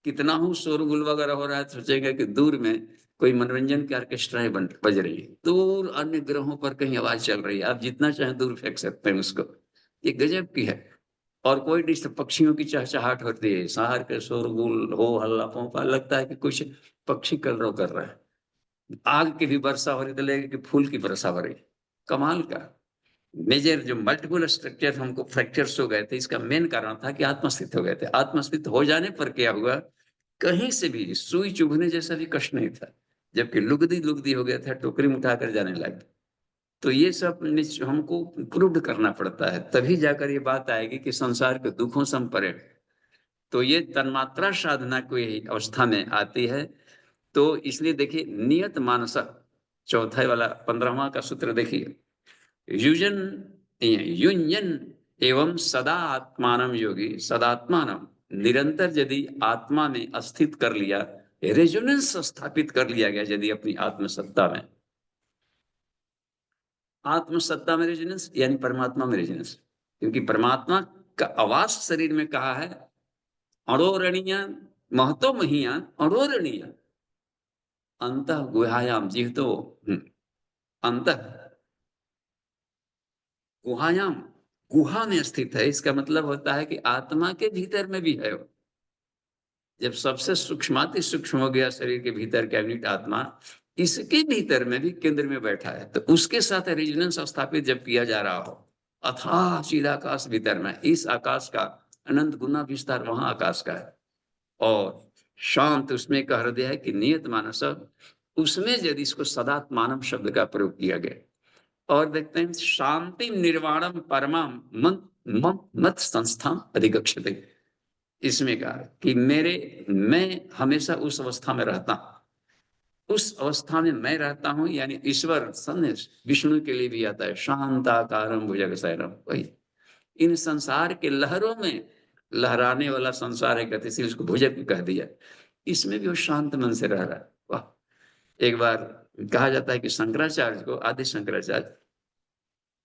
कितना हूँ शोरगुल वगैरह हो रहा है, सोचेंगे कि दूर में कोई मनोरंजन की ऑर्केस्ट्राएं बज रही है, दूर अन्य ग्रहों पर कहीं आवाज चल रही है, आप जितना चाहे दूर फेंक सकते हैं उसको, ये गजब की है। और कोई डिस्टर्ब, पक्षियों की चहचहाट होती है, शहर के शोरगुल हो हल्ला पोंपा, लगता है कि कुछ पक्षी कलरव कर रहा है। आग की भी वर्षा हो रही तो लगेगा कि फूल की वर्षा हो रही। कमाल का। मेजर जो मल्टीपल स्ट्रक्चर हमको फ्रैक्चर्स हो गए थे, इसका मेन कारण था कि आत्मस्थित हो गए थे। आत्मस्थित हो जाने पर क्या हुआ, कहीं से भी सुई चुभने जैसा भी कष्ट नहीं था, जबकि लुगदी लुगदी हो गया था, टोकरी में उठाकर जाने लगे। तो ये सब हमको प्रूव करना पड़ता है, तभी जाकर ये बात आएगी कि संसार के दुखों से हम परे। तो ये तन्मात्रा साधना को यही अवस्था में आती है। तो इसलिए देखिए नियत मानस, चौथा वाला 15वां का सूत्र देखिए, युजन युंजन एवं सदा आत्मानम योगी, सदात्मानम, निरंतर यदि आत्मा में स्थित कर लिया, रेजोनेंस स्थापित कर लिया गया यदि अपनी आत्मसत्ता में, आत्मसत्ता में रेजोनेंस यानी परमात्मा में रेजोनेंस, क्योंकि परमात्मा का आवास शरीर में कहा है, अणोरणीय महतो महियान अणोरणीय अंत गुहायाम जिहतो, अंत गुहायाम, गुहा में स्थित है। इसका मतलब होता है कि आत्मा के भीतर में भी है वो। जब सबसे सूक्ष्माति सूक्ष्म हो गया शरीर के भीतर कैबिनेट आत्मा, इसके भीतर में भी केंद्र में बैठा है, तो उसके साथ रेजोनेंस स्थापित जब किया जा रहा हो, अथाह चिदाकाश भीतर में, इस आकाश का अनंत गुना विस्तार वहां आकाश का है, और शांत उसमें कह दिया है कि नियत मानस, उसमें यदि इसको सदात्मानम शब्द का प्रयोग किया गया। और देखते हैं शांति निर्वाणम परमाम मत संस्थान अधिगच्छते, इसमें कहा कि मैं हमेशा उस अवस्था में रहता हूं, उस अवस्था में मैं रहता हूं, यानी ईश्वर संदेश विष्णु के लिए भी आता है, शांताकारम भुजगशयनम, वही इन संसार के लहरों में लहराने वाला संसार है, गतिशील, उसको भुजग कह दिया। इसमें भी वो शांत मन से रह रहा है। वाह। एक बार कहा जाता है कि शंकराचार्य को, आदि शंकराचार्य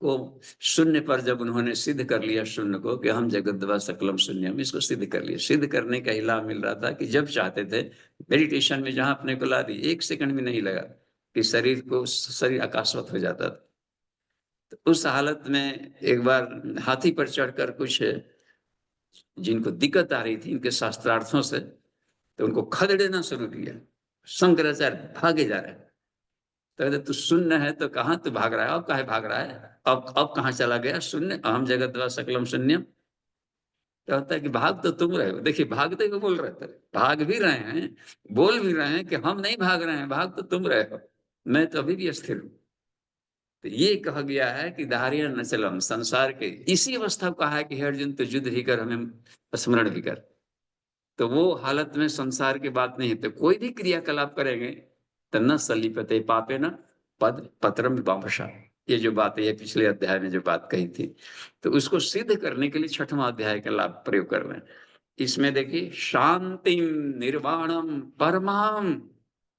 को शून्य पर जब उन्होंने सिद्ध कर लिया शून्य को, कि हम जगद्वा सकलम शून्यम, इसको सिद्ध कर लिया, सिद्ध करने का ही लाभ मिल रहा था कि जब चाहते थे मेडिटेशन में जहां अपने को ला दी, 1 सेकंड भी नहीं लगा कि शरीर आकाशवत हो जाता था। तो उस हालत में एक बार हाथी पर चढ़कर कुछ जिनको दिक्कत आ रही थी इनके शास्त्रार्थों से, तो उनको खदेड़ना शुरू किया। शंकराचार्य भागे जा रहे हैं, तो कहते तू शून्य है तो कहाँ तू भाग रहा है, अब काहे भाग रहा है, अब कहाँ चला गया शून्य, अहम जगत व सकलम शून्यम। कहता है कि भाग तो तुम रहे हो, देखिए भागते हुए बोल रहे थे, भाग भी रहे हैं, बोल भी रहे हैं कि हम नहीं भाग रहे हैं, भाग तो तुम रहे हो, मैं तो अभी भी स्थिर हूं। तो ये कहा गया है कि धारिया न चलम, संसार के इसी अवस्था को कहा है कि हे अर्जुन तो युद्ध भी कर, हमें स्मरण भी कर। तो वो हालत में संसार की बात नहीं है। तो कोई भी क्रियाकलाप करेंगे तो न सलिपते पापे न पद पत्रम विपाशा, ये जो बात है, ये पिछले अध्याय में जो बात कही थी, तो उसको सिद्ध करने के लिए छठवां अध्याय का लाभ प्रयोग कर रहे हैं। इसमें देखिए, शांतिम निर्वाणम परमाम,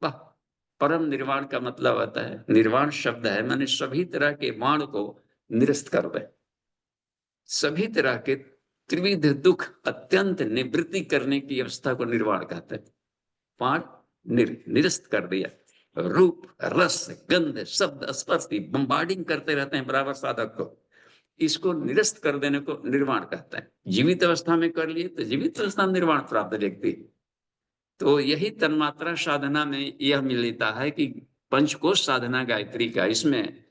वाह, परम निर्वाण का मतलब आता है, निर्वाण शब्द है माने सभी तरह के वाण को निरस्त कर दे, सभी तरह के त्रिविध दुख अत्यंत निवृत्ति करने की अवस्था को निर्वाण कहते हैं। पाठ निरस्त कर दिया। रूप रस गंध शब्द स्पर्श की बम्बार्डिंग करते रहते हैं बराबर साधक को, इसको निरस्त कर देने को निर्वाण कहता है। जीवित अवस्था में कर लिए तो जीवित अवस्था में निर्वाण प्राप्त व्यक्ति। तो यही तन्मात्रा साधना में यह मिलता है कि पंचकोश साधना गायत्री का, इसमें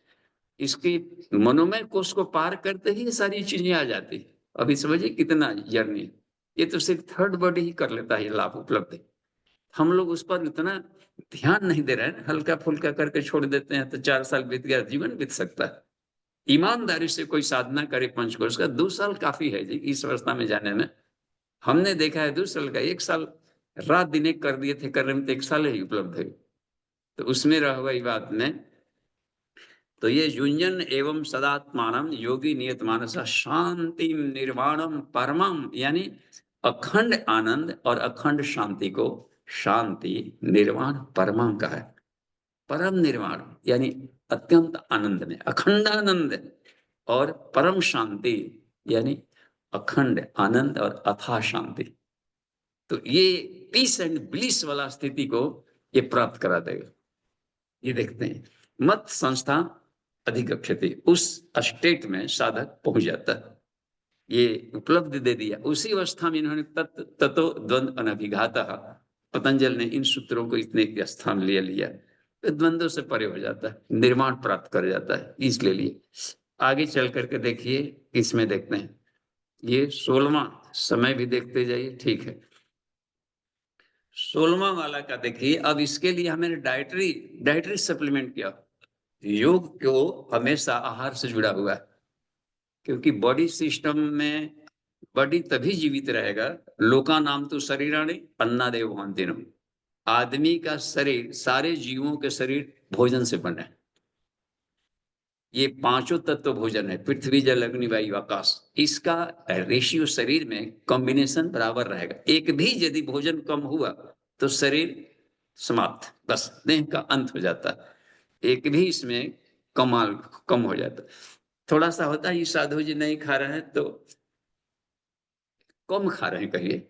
इसकी मनोमय कोश को पार करते ही सारी चीजें आ जाती। अभी समझिए कितना जर्नी, ये तो सिर्फ थर्ड बॉडी ही कर लेता है लाभ उपलब्ध। हम लोग उस पर इतना ध्यान नहीं दे रहे हैं, हल्का फुल्का करके छोड़ देते हैं, तो 4 साल बीत गया, जीवन बीत सकता है। ईमानदारी से कोई साधना करे पंचकोश का, 2 साल काफी है जी इस अवस्था में जाने में। हमने देखा है 2 साल का, 1 साल रात दिन एक कर दिए थे, करने में तो 1 साल ही उपलब्ध है। तो उसमें रह गई बात में, तो ये युंजन एवं सदात्मानम योगी नियत मानस शांति निर्वाणम परमम, यानी अखंड आनंद और अखंड शांति को शांति निर्वाण परमम का है। परम निर्वाण यानी अत्यंत आनंद में, अखंड आनंद, और परम शांति यानी अखंड आनंद और अथाह शांति। तो ये पीस एंड ब्लिस वाला स्थिति को ये प्राप्त करा देगा। ये देखते हैं, मत संस्था अधिगच्छति, उस स्टेट में साधक पहुंच जाता है। ये उपलब्धि दे दिया। उसी अवस्था में इन्होंने ततो द्वंद्व अनभिघातः, पतंजल ने इन सूत्रों को इतने स्थान ले लिया, तो द्वंद्व से परे हो जाता है, निर्माण प्राप्त कर जाता है। इसलिए लिए आगे चल करके देखिए, इसमें देखते हैं ये 16वां, समय भी देखते जाइए, ठीक है। 16वां वाला का देखिए, अब इसके लिए हमें डाइटरी सप्लीमेंट किया। योग को हमेशा आहार से जुड़ा हुआ है, क्योंकि बॉडी सिस्टम में बॉडी तभी जीवित रहेगा, लोका नाम तो शरीराणि अन्नादेव भवन्ति। आदमी का शरीर, सारे जीवों के शरीर भोजन से बने। ये पांचों तत्व भोजन है, पृथ्वी जल अग्नि वायु आकाश, इसका रेशियो शरीर में कॉम्बिनेशन बराबर रहेगा। एक भी यदि भोजन कम हुआ तो शरीर समाप्त, बस देह का अंत हो जाता है। एक भी इसमें कमाल कम हो जाता। थोड़ा सा होता है, ये साधु जी नहीं खा रहे हैं तो कम खा रहे हैं, कहिए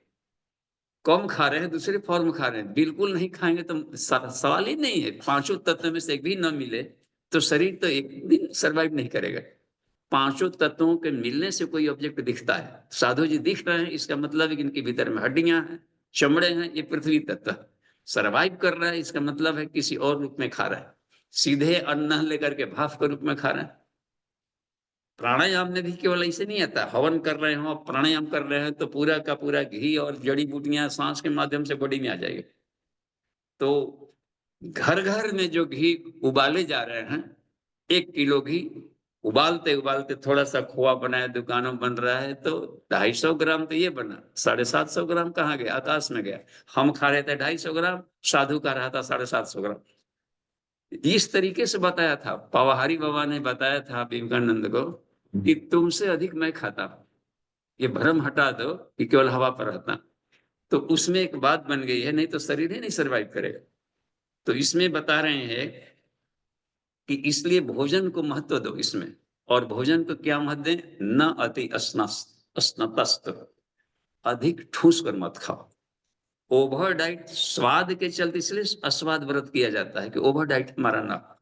कम खा रहे हैं, दूसरे फॉर्म खा रहे हैं, बिल्कुल नहीं खाएंगे तो सवाल ही नहीं है। पांचों तत्व में से एक भी न मिले तो शरीर तो एक दिन सर्वाइव नहीं करेगा। पांचों तत्वों के मिलने से कोई ऑब्जेक्ट दिखता है। साधु जी दिख रहे हैं, इसका मतलब है कि इनके भीतर में हड्डियां हैं, चमड़े हैं, ये पृथ्वी तत्व सर्वाइव कर रहा है। इसका मतलब है किसी और रूप में खा रहा है, सीधे अन्न लेकर के भाप के रूप में खा रहे हैं। प्राणायाम में भी केवल ऐसे नहीं आता, हवन कर रहे हो, प्राणायाम कर रहे हैं, तो पूरा का पूरा घी और जड़ी बूटियां सांस के माध्यम से बॉडी में आ जाएगी। तो घर घर में जो घी उबाले जा रहे हैं, 1 किलो घी उबालते उबालते थोड़ा सा खोआ बनाया, दुकानों बन रहा है, तो 250 ग्राम तो ये बना, 750 ग्राम कहाँ गया, आकाश में गया। हम खा रहे थे 250 ग्राम, साधु का रहा था 750 ग्राम। इस तरीके से बताया था, पावाहारी बाबा ने बताया था विवेकानंद को कि तुमसे अधिक मैं खाता हूं, ये भ्रम हटा दो कि केवल हवा पर रहता। तो उसमें एक बात बन गई है, नहीं तो शरीर ही नहीं सर्वाइव करेगा। तो इसमें बता रहे हैं कि इसलिए भोजन को महत्व दो इसमें। और भोजन को क्या महत्व दें, न अति स्नतस्त, अधिक ठूस कर मत खाओ। ओवर डाइट स्वाद के चलते इसलिए अस्वाद व्रत किया जाता है कि ओवर डाइट हमारा ना,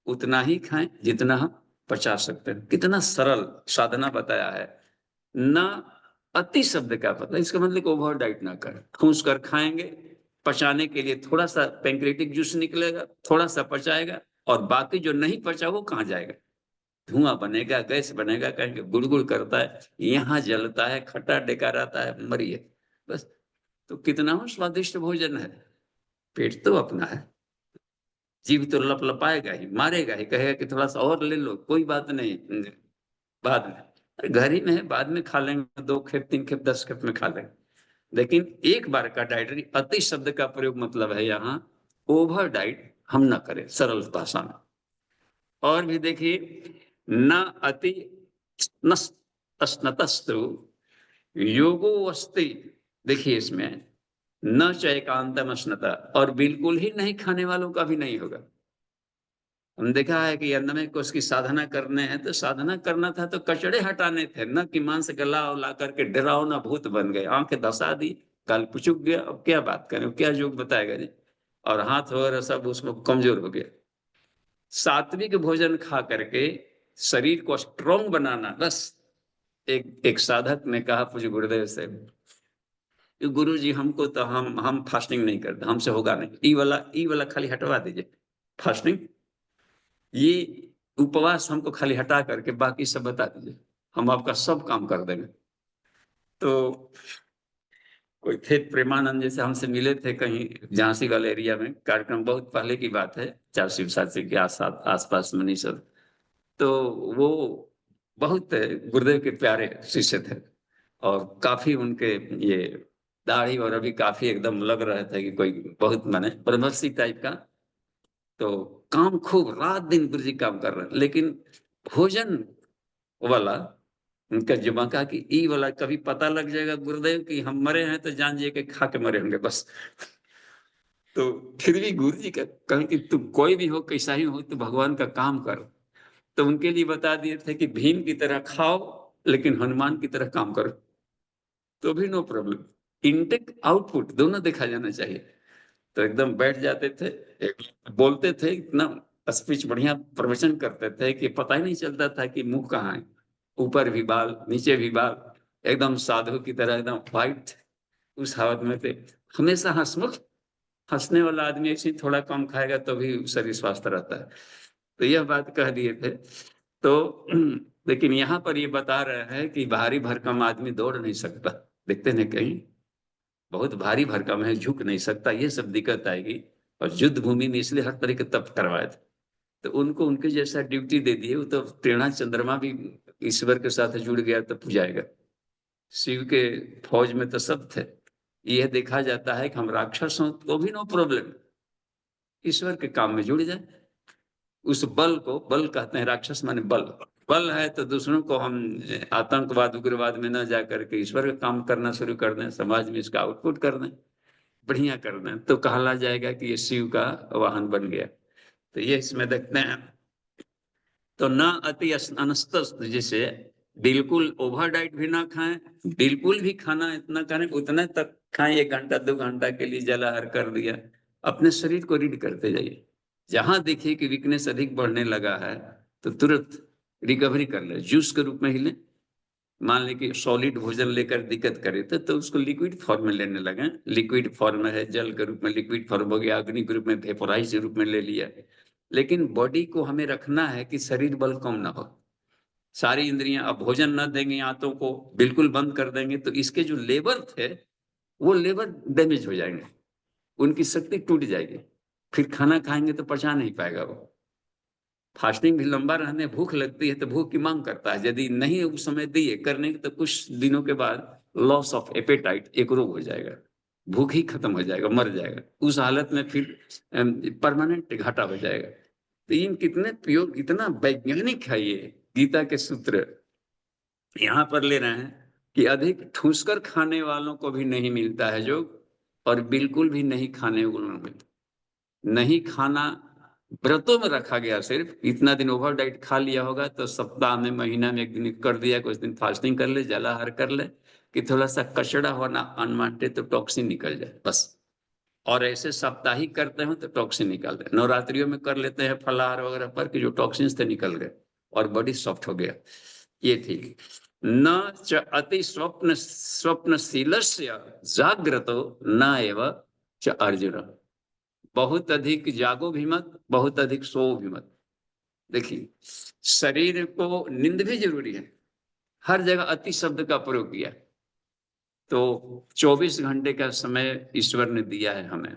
उतना ही खाएं जितना हम पचा सकते हैं। कितना सरल साधना बताया है। ना अति शब्द का पता, इसका मतलब ओवर डाइट ना करें, ठूस कर खाएंगे, पचाने के लिए थोड़ा सा पैंक्रेटिक जूस निकलेगा, थोड़ा सा पचाएगा, और बाकी जो नहीं पचा वो कहाँ जाएगा, धुआं बनेगा, गैस बनेगा, कहेंगे गुड़गुड़ करता है, यहाँ जलता है, खट्टा डेका रहता है, मरिए बस। तो कितना स्वादिष्ट भोजन है, पेट तो अपना है, जीव तो लपलपाएगा ही, मारेगा ही, कहेगा कि थोड़ा सा और ले लो, कोई बात नहीं, बाद में, घर ही में है, बाद में खा लेंगे, 2 खेप 3 खेप 10 खेप में खा लेंगे। लेकिन एक बार का डाइट, अति शब्द का प्रयोग मतलब है यहाँ ओवर डाइट हम ना करें, सरल भाषा में। और भी देखिए, न अति स्नतस्तु योगो अस्ति, देखिए इसमें न चैकांतम स्नता, और बिल्कुल ही नहीं खाने वालों का भी नहीं होगा। हम देखा है कि अन्नमय कोश की साधना करने हैं तो साधना करना था तो कचड़े हटाने थे, न कि मांस गला ला करके डरावना भूत बन गए, आंखें धसा दी, काल पुचुक गया, अब क्या बात करें, क्या योग बताएगा जी। और हाथ वगैरह सब उसमें कमजोर हो गया। सात्विक भोजन खा करके शरीर को स्ट्रांग बनाना, बस। एक एक साधक ने कहा पूज्य गुरुदेव से, गुरु जी हमको तो हम फास्टिंग नहीं करते, हमसे होगा नहीं, ई वाला खाली हटवा दीजिए, फास्टिंग ये उपवास हमको खाली हटा करके बाकी सब बता दीजिए, हम आपका सब काम कर देंगे। तो कोई थे प्रेमानंद जैसे हमसे मिले थे कहीं झांसी वाले एरिया में, कार्यक्रम बहुत पहले की बात है, 487 के आसपास मनी सब। तो वो बहुत गुरुदेव के प्यारे शिष्य थे, और काफी उनके ये दाढ़ी और अभी काफी एकदम लग रहा था कि कोई बहुत माने ब्रह्मर्षि टाइप का। तो काम खूब, रात दिन गुरु जी काम कर रहे हैं, लेकिन भोजन वाला उनका जुबा का कि ई वाला कभी पता लग जाएगा गुरुदेव कि हम मरे हैं तो जान जाइए कि खा के मरे होंगे बस। तो फिर भी गुरु जी का कहें कि तू कोई भी हो, कैसा ही हो, तो भगवान का काम कर। तो उनके लिए बता दिए थे कि भीम की तरह खाओ लेकिन हनुमान की तरह काम करो, तो भी नो प्रॉब्लम। इनटेक आउटपुट दोनों देखा जाना चाहिए। तो एकदम बैठ जाते थे, बोलते थे, इतना स्पीच बढ़िया प्रवचन करते थे कि पता ही नहीं चलता था कि मुंह कहाँ है, ऊपर भी बाल नीचे भी बाल, एकदम साधु की तरह एकदम व्हाइट, उस हालत में थे। हमेशा हंसमुख, हंसने वाला आदमी ऐसे थोड़ा कम खाएगा तो भी शरीर स्वस्थ रहता है। तो यह बात कह दिए थे। तो लेकिन यहाँ पर ये बता रहे हैं कि भारी भरकम आदमी दौड़ नहीं सकता, देखते हैं कहीं बहुत भारी भरकम है, झुक नहीं सकता, ये सब दिक्कत आएगी। और युद्ध भूमि में इसलिए हर तरह के तप करवाए थे। तो उनको उनके जैसा ड्यूटी दे दिए, वो तो टेढ़ा चंद्रमा भी ईश्वर के साथ जुड़ गया तो पुजाएगा। शिव के फौज में तो सब थे। यह देखा जाता है कि हम राक्षस हों तो भी नो प्रॉब्लम, ईश्वर के काम में जुड़ जाए। उस बल को बल कहते हैं, राक्षस माने बल। बल है तो दूसरों को हम आतंकवाद उग्रवाद में न जाकर के ईश्वर का काम करना शुरू कर दें, समाज में इसका आउटपुट कर दें, बढ़िया कर दें, तो कहला जाएगा कि ये शिव का वाहन बन गया। तो ये इसमें देखते हैं। तो न अति अनस्त, जैसे बिल्कुल ओवर डाइट भी ना खाएं, बिल्कुल भी खाना इतना करें उतना तक खाएं, 1 घंटा 2 घंटा के लिए जलाहार कर दिया। अपने शरीर को रीड करते जाइए, जहां देखिए कि वीकनेस अधिक बढ़ने लगा है तो तुरंत रिकवरी कर ले, जूस के रूप में ही लें। मान लें कि सॉलिड भोजन लेकर दिक्कत करे तो उसको लिक्विड फॉर्म में लेने लगे, लिक्विड फॉर्म में है, जल के रूप में लिक्विड फॉर्म हो गया, अग्नि के रूप में वेपोराइज के रूप में ले लिया। लेकिन बॉडी को हमें रखना है कि शरीर बल कम ना हो। सारी इंद्रियां अब भोजन न देंगे, आंतों को बिल्कुल बंद कर देंगे तो इसके जो लेबर थे वो लेबर डैमेज हो जाएंगे, उनकी शक्ति टूट जाएगी, फिर खाना खाएंगे तो पचा नहीं पाएगा वो। फास्टिंग भी लंबा रहने, भूख लगती है तो भूख की मांग करता है, यदि नहीं उस समय दिए करने तो कुछ दिनों के बाद लॉस ऑफ एपेटाइट एक रोग हो जाएगा, भूख ही खत्म हो जाएगा, मर जाएगा। उस हालत में फिर परमानेंट घाटा हो जाएगा। तो इन कितने प्योर, कितना वैज्ञानिक है ये गीता के सूत्र यहाँ पर ले रहे हैं कि अधिक ठूस कर खाने वालों को भी नहीं मिलता है जो, और बिल्कुल भी नहीं खाने वालों को मिलता नहीं खाना। व्रतों में रखा गया, सिर्फ इतना दिन ओवर डाइट खा लिया होगा तो सप्ताह में महीना में 1 दिन कर दिया, कुछ दिन फास्टिंग कर ले, जलाहार कर ले, कि थोड़ा सा कचड़ा होना अनवांटेड तो टॉक्सिन निकल जाए बस। और ऐसे साप्ताहिक करते हैं तो टॉक्सिन निकल गए, नवरात्रियों में कर लेते हैं फलाहार वगैरह पर कि जो टॉक्सिन थे निकल गए और बॉडी सॉफ्ट हो गया। ये ठीक। न च अति स्वप्नशीलस्य जाग्रतो न एव च अर्जुन, बहुत अधिक जागो भी मत, बहुत अधिक सो भी मत। देखिए शरीर को नींद भी जरूरी है, हर जगह अति शब्द का प्रयोग किया। तो 24 घंटे का समय ईश्वर ने दिया है हमें,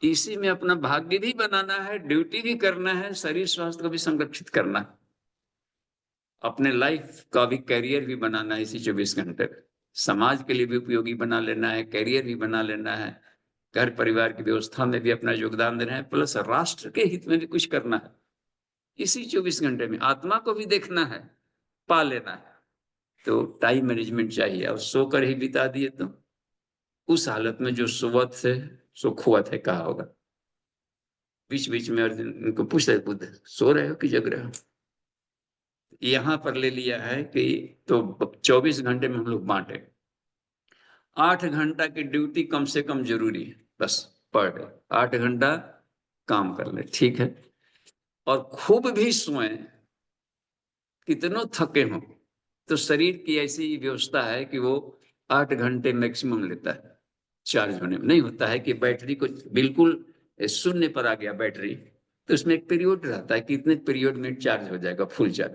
इसी में अपना भाग्य भी बनाना है, ड्यूटी भी करना है, शरीर स्वास्थ्य को भी संरक्षित करना है, अपने लाइफ का भी कैरियर भी बनाना है इसी 24 घंटे में। समाज के लिए भी उपयोगी बना लेना है, करियर भी बना लेना है, घर परिवार की व्यवस्था में भी अपना योगदान देना है, प्लस राष्ट्र के हित में भी कुछ करना है। इसी 24 घंटे में आत्मा को भी देखना है, पा लेना है। तो टाइम मैनेजमेंट चाहिए। और सोकर ही बिता दिए तो उस हालत में जो सुवत से सो खुवत है कहा होगा। बीच बीच में अर्जुन उनको पूछता है, बुद्ध सो रहे हो कि जग रहे हो? यहां पर ले लिया है कि तो 24 घंटे में हम लोग बांटे, 8 घंटा की ड्यूटी कम से कम जरूरी है, बस पर डे 8 घंटा काम कर ले, ठीक है। और खूब भी सोए, कितनों थके हों, तो शरीर की ऐसी व्यवस्था है कि वो 8 घंटे मैक्सिमम लेता है चार्ज होने में। नहीं होता है कि बैटरी को बिल्कुल शून्य पर आ गया बैटरी, तो उसमें एक पीरियड रहता है कि इतने पीरियड में चार्ज हो जाएगा फुल चार्ज।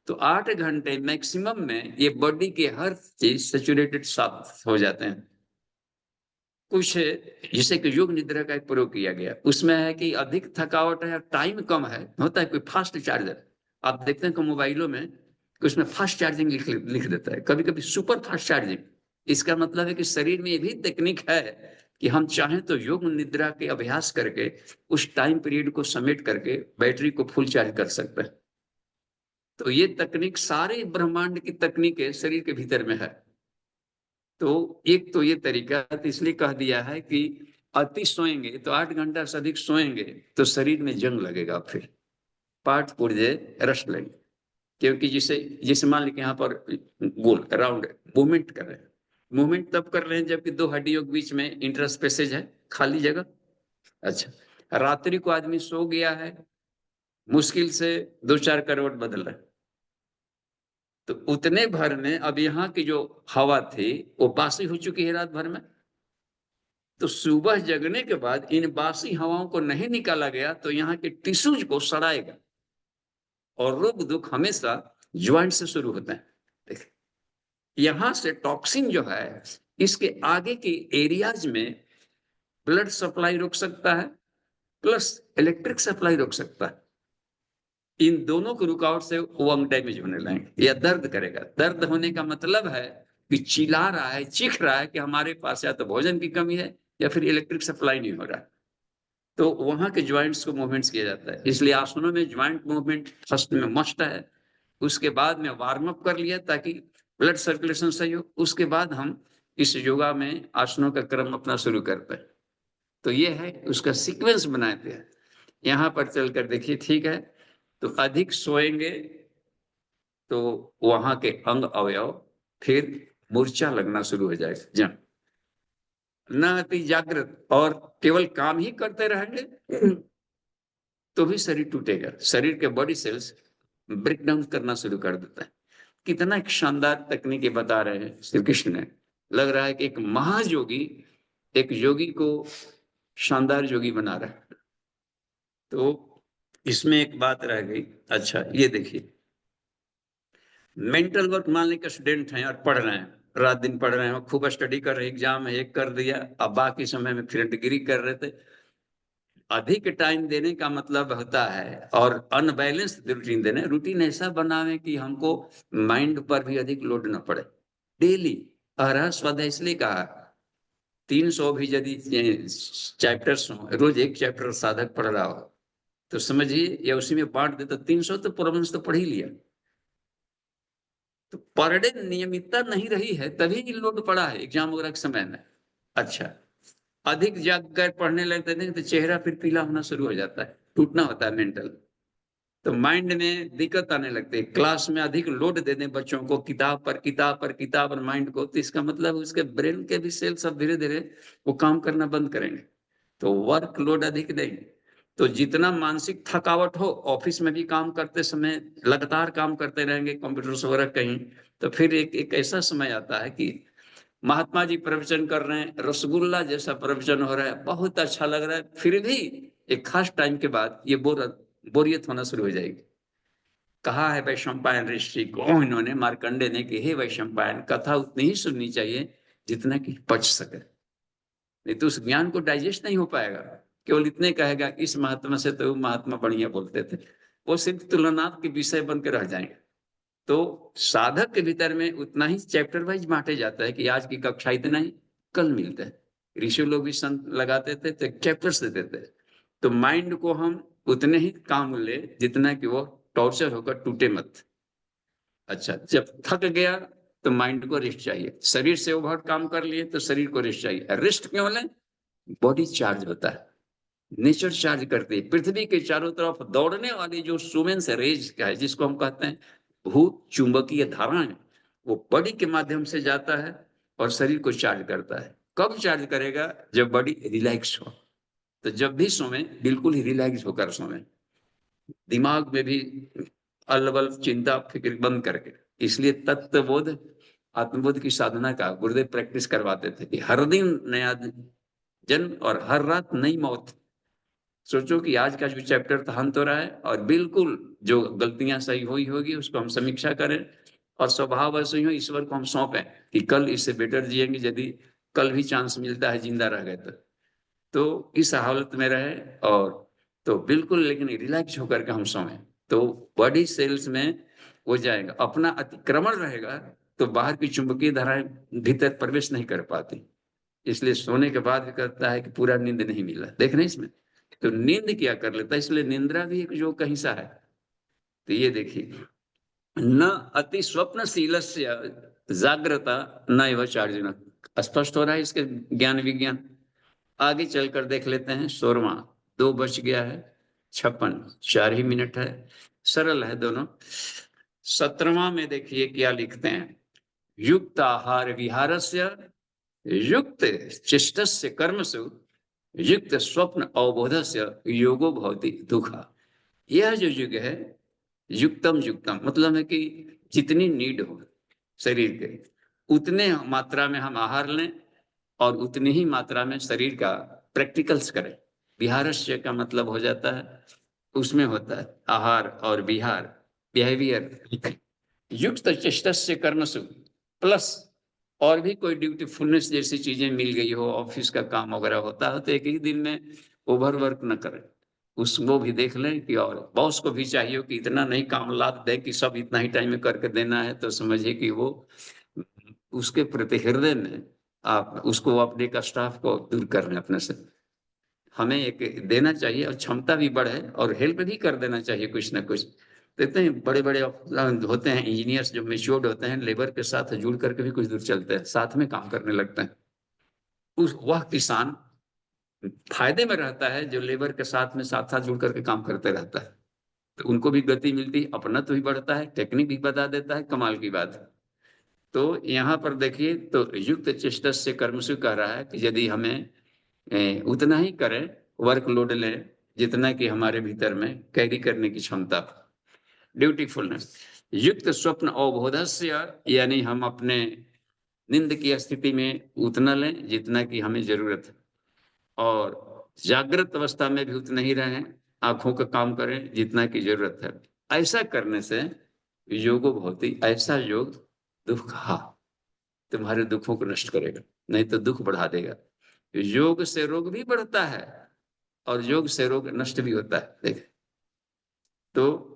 तो 8 घंटे मैक्सिमम में ये बॉडी के हर चीज सेचुरेटेड साफ हो जाते हैं। कुछ जिसे कि योग निद्रा का एक प्रयोग किया गया, उसमें है कि अधिक थकावट है, टाइम कम है, होता है कोई फास्ट चार्जर आप देखते हैं कि मोबाइलों में कि उसमें फास्ट चार्जिंग लिख देता है, कभी कभी सुपर फास्ट चार्जिंग। इसका मतलब है कि शरीर में ये भी तकनीक है कि हम चाहें तो योग निद्रा के अभ्यास करके उस टाइम पीरियड को समेट करके बैटरी को फुल चार्ज कर सकते हैं। तो ये तकनीक सारे ब्रह्मांड की तकनीक शरीर के भीतर में है। तो एक तो ये तरीका, तो इसलिए कह दिया है कि अति सोएंगे तो 8 घंटा से अधिक सोएंगे तो शरीर में जंग लगेगा, फिर पाठ पुर्जे रस लेंगे। क्योंकि जिसे जिसे मान लीजिए यहाँ पर गोल राउंड मूवमेंट कर रहे हैं, मूवमेंट तब कर रहे हैं जबकि दो हड्डियों के बीच में इंटरस्पेसेज है, खाली जगह। अच्छा, रात्रि को आदमी सो गया है, मुश्किल से 2-4 करवट बदल रहा है, तो उतने भर में अब यहाँ की जो हवा थी वो बासी हो चुकी है रात भर में। तो सुबह जगने के बाद इन बासी हवाओं को नहीं निकाला गया तो यहाँ के टिश्यूज को सड़ाएगा। और रोग दुख हमेशा ज्वाइंट से शुरू होते हैं। देखिए, यहां से टॉक्सिन जो है इसके आगे के एरियाज में ब्लड सप्लाई रोक सकता है, प्लस इलेक्ट्रिक सप्लाई रोक सकता है। इन दोनों के रुकावट से वंग डैमेज होने लगेंगे या दर्द करेगा। दर्द होने का मतलब है कि चिल्ला रहा है, चीख रहा है कि हमारे पास या तो भोजन की कमी है या फिर इलेक्ट्रिक सप्लाई नहीं हो रहा है। तो वहां के ज्वाइंट्स को मूवमेंट्स किया जाता है। इसलिए आसनों में ज्वाइंट मूवमेंट फर्स्ट में मस्ट है। उसके बाद में वार्म अप कर लिया ताकि ब्लड सर्कुलेशन सही हो। उसके बाद हम इस योगा में आसनों का क्रम अपना शुरू करते हैं। तो ये है उसका सीक्वेंस बनाए थे। यहाँ पर चलकर देखिए, ठीक है। तो अधिक सोएंगे तो वहां के अंग अवयव फिर मूर्छा लगना शुरू हो जाएगा। जब न अति जागृत और केवल काम ही करते रहेंगे तो भी शरीर टूटेगा। शरीर के बॉडी सेल्स ब्रेक डाउन करना शुरू कर देता है। कितना एक शानदार तकनीक बता रहे हैं श्री कृष्ण ने। लग रहा है कि एक महायोगी एक योगी को शानदार योगी बना रहा है। तो इसमें एक बात रह गई। अच्छा, ये देखिए, मेंटल वर्क मान लीजिए स्टूडेंट हैं और पढ़ रहे हैं, रात दिन पढ़ रहे हैं, खूब स्टडी कर रहे हैं, एग्जाम है एक कर दिया, अब बाकी समय में फिर डिग्री कर रहे थे। अधिक टाइम देने का मतलब होता है और अनबैलेंस रूटीन देने, रूटीन ऐसा बनावे कि हमको माइंड पर भी अधिक लोड न पड़े। डेली अरह स्वाध्याय इसलिए कहा 300 भी यदि चैप्टर्स हो, रोज एक चैप्टर साधक पढ़ रहा हो तो समझिए या उसी में बांट दे तो 300 तो प्रॉब्लम्स तो पढ़ ही लिया। तो पर डे नियमितता नहीं रही है तभी लोड पड़ा है एग्जाम वगैरह के समय में। अच्छा, अधिक जाग कर पढ़ने लगते हैं तो चेहरा फिर पीला होना शुरू हो जाता है, टूटना होता है मेंटल। तो माइंड में दिक्कत आने लगती है। क्लास में अधिक लोड दे दें बच्चों को, किताब पर किताब पर किताब और माइंड को, तो इसका मतलब उसके ब्रेन के भी सेल सब धीरे धीरे वो काम करना बंद करेंगे। तो वर्क लोड अधिक देंगे तो जितना मानसिक थकावट हो, ऑफिस में भी काम करते समय लगातार काम करते रहेंगे कंप्यूटर वगैरह कहीं, तो फिर एक ऐसा समय आता है कि महात्मा जी प्रवचन कर रहे हैं, रसगुल्ला जैसा प्रवचन हो रहा है, बहुत अच्छा लग रहा है, फिर भी एक खास टाइम के बाद ये बोरियत होना शुरू हो जाएगी। कहा है वैशंपायन ऋषि को इन्होंने, मार्कंडे ने, कि हे वैशंपायन, कथा उतनी ही सुननी चाहिए जितना कि पच सके, नहीं तो उस ज्ञान को डाइजेस्ट नहीं हो पाएगा। केवल इतने कहेगा इस महात्मा से तो महात्मा बढ़िया बोलते थे, वो सिर्फ तुलनात्मक के विषय बनकर रह जाएंगे। तो साधक के भीतर में उतना ही चैप्टर वाइज बांटे जाता है कि आज की कक्षा इतना ही, कल मिलता है। ऋषि लोग भी संत लगाते थे तो चैप्टर्स देते थे। तो माइंड को हम उतने ही काम ले जितना कि वो टॉर्चर होकर टूटे मत। अच्छा, जब थक गया तो माइंड को रेस्ट चाहिए। शरीर से ओवर काम कर लिए तो शरीर को रेस्ट चाहिए। रेस्ट क्यों लें? बॉडी चार्ज होता है, नेचर चार्ज करती है। पृथ्वी के चारों तरफ दौड़ने वाली जो सुमेन्स रेज का है, जिसको हम कहते हैं भूत चुंबकीय धाराएं, वो बॉडी के माध्यम से जाता है और शरीर को चार्ज करता है। कब चार्ज करेगा? जब बॉडी रिलैक्स हो। तो जब भी सोए बिल्कुल ही रिलैक्स होकर सोए, दिमाग में भी अलबल चिंता फिक्र बंद करके। इसलिए तत्वबोध आत्मबोध की साधना का गुरुदेव प्रैक्टिस करवाते थे कि हर दिन नया जन्म और हर रात नई मौत। सोचो कि आज का जो चैप्टर था हम तो रहा है, और बिल्कुल जो गलतियां सही हुई होगी उसको हम समीक्षा करें और स्वभाव ऐसे ही हो ईश्वर को हम सौंपें कि कल इससे बेटर जिएंगे, यदि कल भी चांस मिलता है जिंदा रह गए तो इस हालत में रहे। और तो बिल्कुल लेकिन रिलैक्स होकर के हम सोएं तो बॉडी सेल्स में हो जाएगा। अपना अतिक्रमण रहेगा तो बाहर की चुंबकीय धाराएं भीतर प्रवेश नहीं कर पाती। इसलिए सोने के बाद कहता है कि पूरा नींद नहीं मिला। देख रहे इसमें तो नींद क्या कर लेता है, इसलिए निंद्रा भी एक योग का हिस्सा है। तो ये देखिए, न अति स्वप्नशील जागृता न एवं चार्जुन। स्पष्ट हो रहा है इसके ज्ञान विज्ञान। आगे चलकर देख लेते हैं 16वां। 2 बच गया है, 56, 4 ही मिनट है, सरल है दोनों। 17वां में देखिए क्या लिखते हैं। युक्त आहार विहारस्य युक्त चेष्टस्य कर्मसु युक्त स्वप्न अवबोधस्य योगो भवति दुःखा। यह जो युग है, युक्तम युक्तम मतलब है कि जितनी नीड हो शरीर के उतने मात्रा में हम आहार लें और उतनी ही मात्रा में शरीर का प्रैक्टिकल्स करें। विहारस्य का मतलब हो जाता है, उसमें होता है आहार और विहार, बिहेवियर। युक्त चेष्टस्य कर्मसु प्लस और भी कोई ड्यूटीफुलनेस जैसी चीजें मिल गई हो, ऑफिस का काम वगैरह होता है तो एक ही दिन में ओवर वर्क न करें, उसको भी देख लें कि। और बॉस को भी चाहिए कि इतना नहीं काम लाद दे कि सब इतना ही टाइम में करके देना है, तो समझिए कि वो उसके प्रति हृदय में आप उसको अपने का स्टाफ को दूर कर रहे हैं अपने से। हमें एक देना चाहिए और क्षमता भी बढ़े और हेल्प भी कर देना चाहिए कुछ ना कुछ। देखते हैं बड़े बड़े होते हैं इंजीनियर्स जो मेच्योर्ड होते हैं, लेबर के साथ जुड़ करके भी कुछ दूर चलते हैं, साथ में काम करने लगते हैं। वह किसान फायदे में रहता है जो लेबर के साथ में साथ साथ जुड़ करके काम करते रहता है। तो उनको भी गति मिलती है, अपना तो भी बढ़ता है, टेक्निक भी बता देता है, कमाल की बात है। तो यहाँ पर देखिए तो युक्त चेष्टा से कर्मसु कह रहा है कि यदि हमें उतना ही करें, वर्कलोड लें जितना कि हमारे भीतर में कैरी करने की क्षमता। ड्यूटीफुलनेस युक्त स्वप्न अवबोधस्य, यानी हम अपने नींद की स्थिति में उतना लें जितना कि हमें जरूरत है, और जागृत अवस्था में भी उतना ही रहें, आंखों का काम करें जितना की जरूरत है। ऐसा करने से योगो भवति, ऐसा योग दुख तुम्हारे दुखों को नष्ट करेगा, नहीं तो दुख बढ़ा देगा। योग से रोग भी बढ़ता है और योग से रोग नष्ट भी होता है। देख तो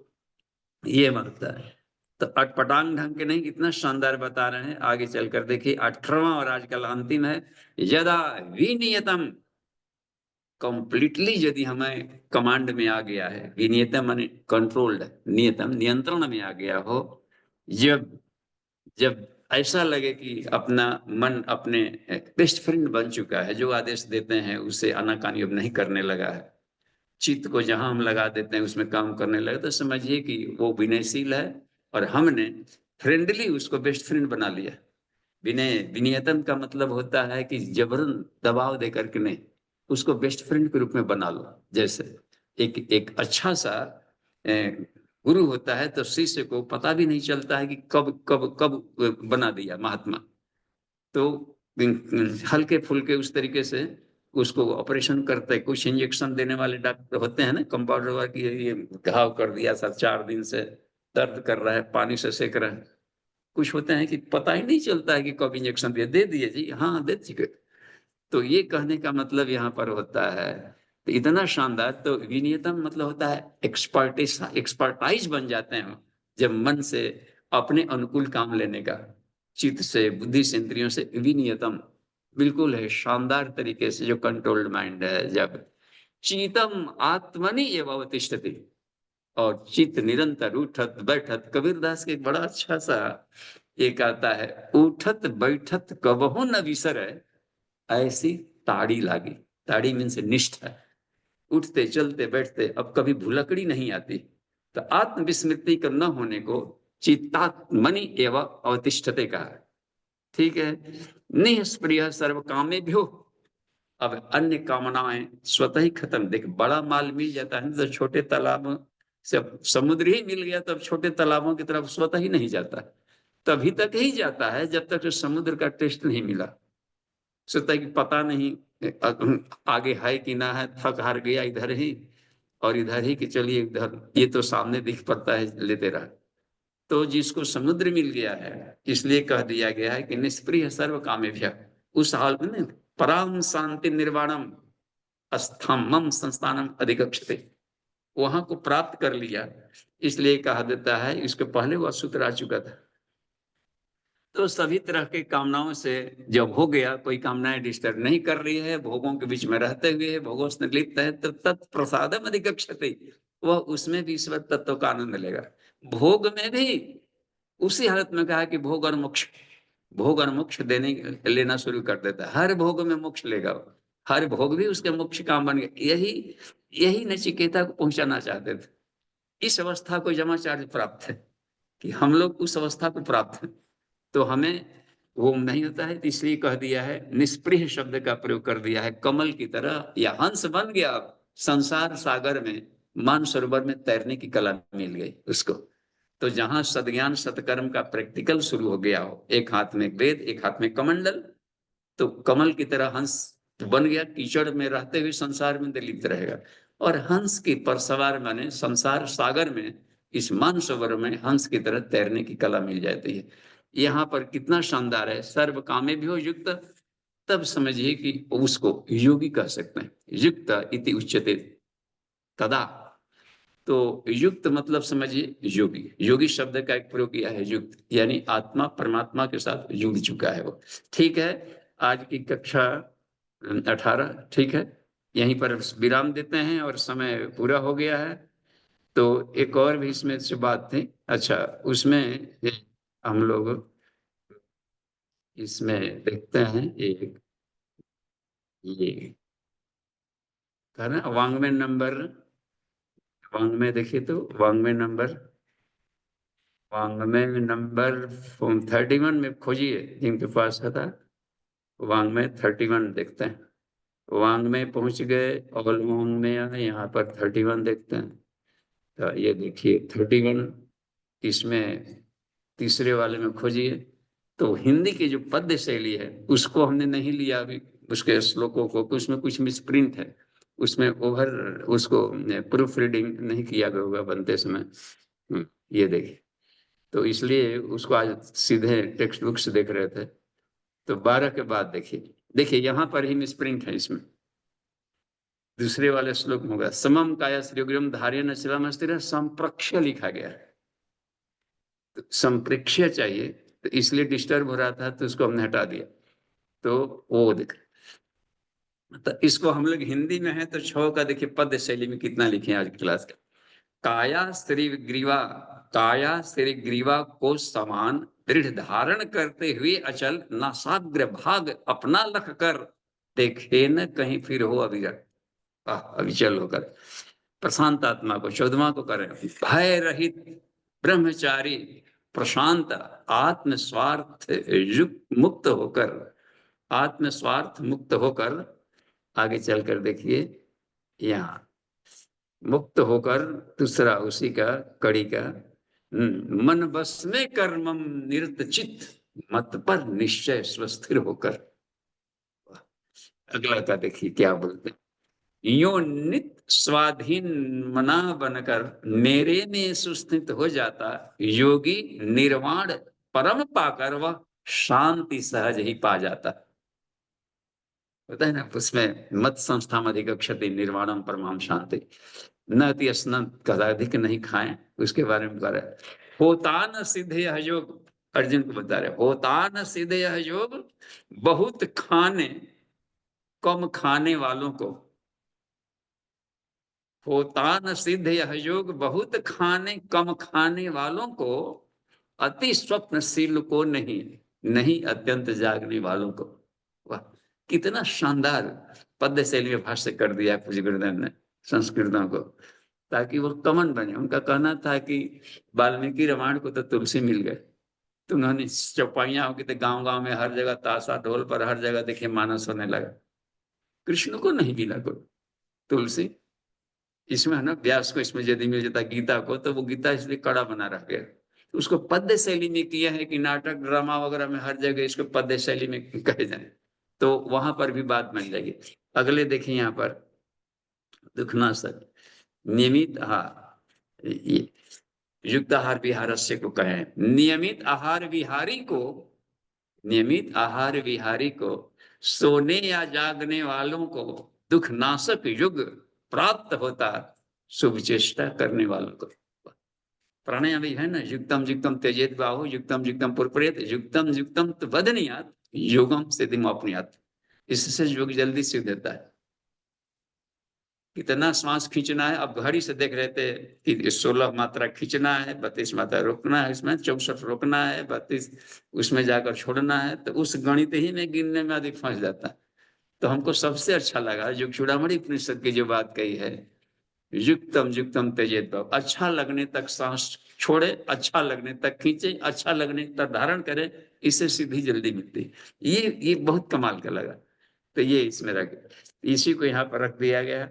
ये मानता है। तो अटपटांग ढंग के नहीं, कितना शानदार बता रहे हैं। आगे चलकर देखिए 18वां और आजकल अंतिम है। यदा विनियतम, कंप्लीटली यदि हमें कमांड में आ गया है, विनियतम माने कंट्रोल्ड, नियतम नियंत्रण में आ गया हो, जब जब ऐसा लगे कि अपना मन अपने बेस्ट फ्रेंड बन चुका है, जो आदेश देते हैं उसे आनाकानी अब नहीं करने लगा है, चित्त को जहां हम लगा देते हैं उसमें काम करने लगे, तो समझिए कि वो विनयशील है और हमने फ्रेंडली उसको बेस्ट फ्रेंड बना लिया। विनय विनयतन का मतलब होता है कि जबरन दबाव दे करके नहीं, उसको बेस्ट फ्रेंड के रूप में बना लो। जैसे एक एक अच्छा सा गुरु होता है तो शिष्य को पता भी नहीं चलता है कि कब कब कब बना दिया महात्मा। तो हल्के फुल्के उस तरीके से उसको ऑपरेशन करते हैं। कुछ इंजेक्शन देने वाले डॉक्टर होते हैं ना, कंपाउंडर की, ये घाव कर दिया सर 4 दिन से दर्द कर रहा है, पानी से सेक रहे हैं। कुछ होते हैं कि पता ही नहीं चलता है कि कब इंजेक्शन दिया, दे दिए जी, हाँ दे चुके। तो ये कहने का मतलब यहाँ पर होता है तो इतना शानदार। तो विनियतम मतलब होता है एक्सपर्टाइज बन जाते हैं जब मन से अपने अनुकूल काम लेने का, चित्त से, बुद्धि से, इंद्रियों से विनियतम, बिल्कुल है शानदार तरीके से जो कंट्रोल्ड माइंड है। जब चीतम आत्मनि एव अवतिष्ठति, और चित्त निरंतर उठत बैठत, कबीरदास के एक बड़ा अच्छा सा एक आता है, उठत बैठत कबहु न विसरै, ऐसी ताड़ी लागी। ताड़ी मीन्स निष्ठा, उठते चलते बैठते अब कभी भुलकड़ी नहीं आती। तो आत्मविस्मृति का न होने को चित्तात्मनि एवं अवतिष्ठते कहा। ठीक है। निष्प्रिय सर्व कामेभ्यो, अब अन्य कामनाएं स्वतः ही खत्म। देख, बड़ा माल मिल जाता है तो छोटे तालाब से, समुद्र ही मिल गया तो अब छोटे तालाबों की तरफ स्वतः ही नहीं जाता, तभी तक ही जाता है जब तक समुद्र का टेस्ट नहीं मिला। सोचता है कि पता नहीं आगे है कि ना है, थक हार गया इधर ही, और इधर ही कि चलिए इधर, ये तो सामने दिख पड़ता है, लेते रहा। तो जिसको समुद्र मिल गया है, इसलिए कह दिया गया है कि निष्प्रिय सर्व कामेभ्य, उस हाल में पराम शांति निर्वाणम अस्थमम संस्थानम अधिगच्छते, वहां को प्राप्त कर लिया। इसलिए कहा देता है, इसके पहले वह सूत्र आ चुका था। तो सभी तरह के कामनाओं से जब हो गया, कोई कामनाएं डिस्टर्ब नहीं कर रही है, भोगों के बीच में रहते हुए भोगों से लिप्त है, तो तत्प्रसादम अधिगच्छते, वह उसमें भी ईश्वर तत्व का आनंद लेगा। भोग में भी उसी हालत में कहा कि भोग और मोक्ष, भोग और मोक्ष देने लेना शुरू कर देता है। हर भोग में मोक्ष लेगा, हर भोग भी उसके मोक्ष काम बन गया। यही यही नचिकेता को पहुंचाना चाहते थे। इस अवस्था को जमाचार्य प्राप्त है कि हम लोग उस अवस्था को प्राप्त है, तो हमें वो नहीं होता है। तो इसलिए कह दिया है, निष्प्रिय शब्द का प्रयोग कर दिया है। कमल की तरह या हंस बन गया, संसार सागर में, मान सरोवर में तैरने की कला मिल गई उसको। तो जहां सदज्ञान सत्कर्म का प्रैक्टिकल शुरू हो गया हो, एक हाथ में वेद एक हाथ में कमंडल, तो कमल की तरह हंस बन गया, कीचड़ में रहते हुए संसार में लिप्त रहेगा। और हंस की पर सवार माने संसार सागर में, इस मानसरोवर में हंस की तरह तैरने की कला मिल जाती है। यहाँ पर कितना शानदार है, सर्व कामे भी हो युक्त, तब समझिए कि उसको योगी कह सकते हैं। युक्त इति उच्यते तदा, तो युक्त मतलब समझिए योगी। योगी शब्द का एक प्रयोग किया है युक्त, यानी आत्मा परमात्मा के साथ जुड़ चुका है वो। ठीक है, आज की कक्षा 18 ठीक है, यहीं पर विराम देते हैं और समय पूरा हो गया है। तो एक और भी इसमें से बात थी, अच्छा उसमें हम लोग इसमें देखते हैं एक, ये ना वांग्मय नंबर, वांग्मय देखिए तो वांग्मय नंबर 31 में खोजिए जिनके पास था। वांग्मय 31 देखते हैं, वांग्मय पहुंच गए और वांग्मय यहाँ पर 31 देखते हैं। तो ये देखिए 31, इसमें तीसरे वाले में खोजिए। तो हिंदी की जो पद्य शैली है उसको हमने नहीं लिया अभी, उसके श्लोकों को, उसमें कुछ मिसप्रिंट है, उसमें ओवर उसको प्रूफ रीडिंग नहीं किया गया होगा बनते समय। ये देखिए, तो इसलिए उसको आज सीधे टेक्स्ट बुक से देख रहे थे। तो 12 के बाद देखिए, देखिए यहाँ पर ही मिसप्रिंट है, इसमें दूसरे वाले श्लोक में होगा समम काया श्रीग्रम धार्य शिवम स्थिर संप्रक्ष्य लिखा गया है, तो संप्रेक्ष्य चाहिए, तो इसलिए डिस्टर्ब हो रहा था, तो उसको हमने हटा दिया। तो वो देख, तो इसको हम लोग हिंदी में है तो छो का देखिए पद्य शैली में कितना लिखे आज की क्लास का। काया श्री ग्रीवा, काया श्री ग्रीवा को समान दृढ़ धारण करते हुए अचल, नासाग्र भाग अपना लख कर, देखे न कहीं फिर हो अविरत, अविचल होकर प्रशांत आत्मा को, 14वां को करें, भय रहित ब्रह्मचारी प्रशांत आत्म स्वार्थ युक्त मुक्त होकर, आत्म स्वार्थ मुक्त होकर, आगे चलकर देखिए यहाँ मुक्त होकर, दूसरा उसी का कड़ी का, मन बस में कर्मम निरत चित्त, मत पर निश्चय स्वस्थिर होकर। अगला का देखिए क्या बोलते हैं, यो नित स्वाधीन मना बनकर मेरे में सुस्थित हो जाता, योगी निर्वाण परम पाकर वह शांति सहज ही पा जाता। होता है ना उसमें, मत संस्था अधिगच्छति निर्वाणम परमाम शांति, न अति स्नान कदाधिक नहीं खाएं, उसके बारे में कह रहा है। होता न सिद्धे यह योग, अर्जुन को बता रहे, होता न सिद्धे यह योग, बहुत खाने कम खाने वालों को। होता न सिद्ध यह योग, बहुत खाने कम खाने वालों को, अति स्वप्नशील को नहीं, नहीं अत्यंत जागने वालों को। वाह, कितना शानदार पद्य शैली में भाष्य कर दिया है पूज्य गुरुदेव ने संस्कृतों को, ताकि वो कमन बने। उनका कहना था कि वाल्मीकि रामायण को तो तुलसी मिल गए, तो उन्होंने चौपाइयां होगी तो गांव गांव में हर जगह ताशा ढोल पर हर जगह देखिए मानस होने लगा। कृष्ण को नहीं मिला कोई तुलसी, इसमें है ना, व्यास को इसमें यदि मिल जाता गीता को, तो वो गीता इसलिए कड़ा बना रह गया। तो उसको पद्य शैली में किया है कि नाटक ड्रामा वगैरह में हर जगह इसको पद्य शैली में कहे जाए, तो वहां पर भी बात बन जाएगी। अगले देखिए यहाँ पर दुखनाशक नियमित आहार, युक्त आहार विहारस्य को कहे, नियमित आहार विहारी को, नियमित आहार विहारी को, सोने या जागने वालों को दुख नाशक युग प्राप्त होता, शुभ चेष्टा करने वालों को। प्राणायाम भी है ना, युक्तम युक्तम तेजेत बाहु, युक्तम युक्तम पुरप्रेत, युक्तम युक्तम वदनियात, योगम सिद्धिमापनुयात। इससे योग जल्दी सिद्ध होता है। कितना श्वास खींचना है, अब घड़ी से देख रहे थे कि 16 मात्रा खींचना है, 32 मात्रा रोकना है, इसमें 64 रोकना है, 32 उसमें जाकर छोड़ना है, तो उस गणित ही में गिनने में अधिक फंस जाता है। तो हमको सबसे अच्छा लगा जो चूड़ामणि उपनिषद की जो बात कही है, युक्तम युक्तम तेजेत भाव, अच्छा लगने तक सांस छोड़े, अच्छा लगने तक खींचे, अच्छा लगने तक धारण करे, इससे सिद्धि जल्दी मिलती। ये बहुत कमाल का लगा। तो ये इसमें रख, इसी को यहाँ पर रख दिया गया।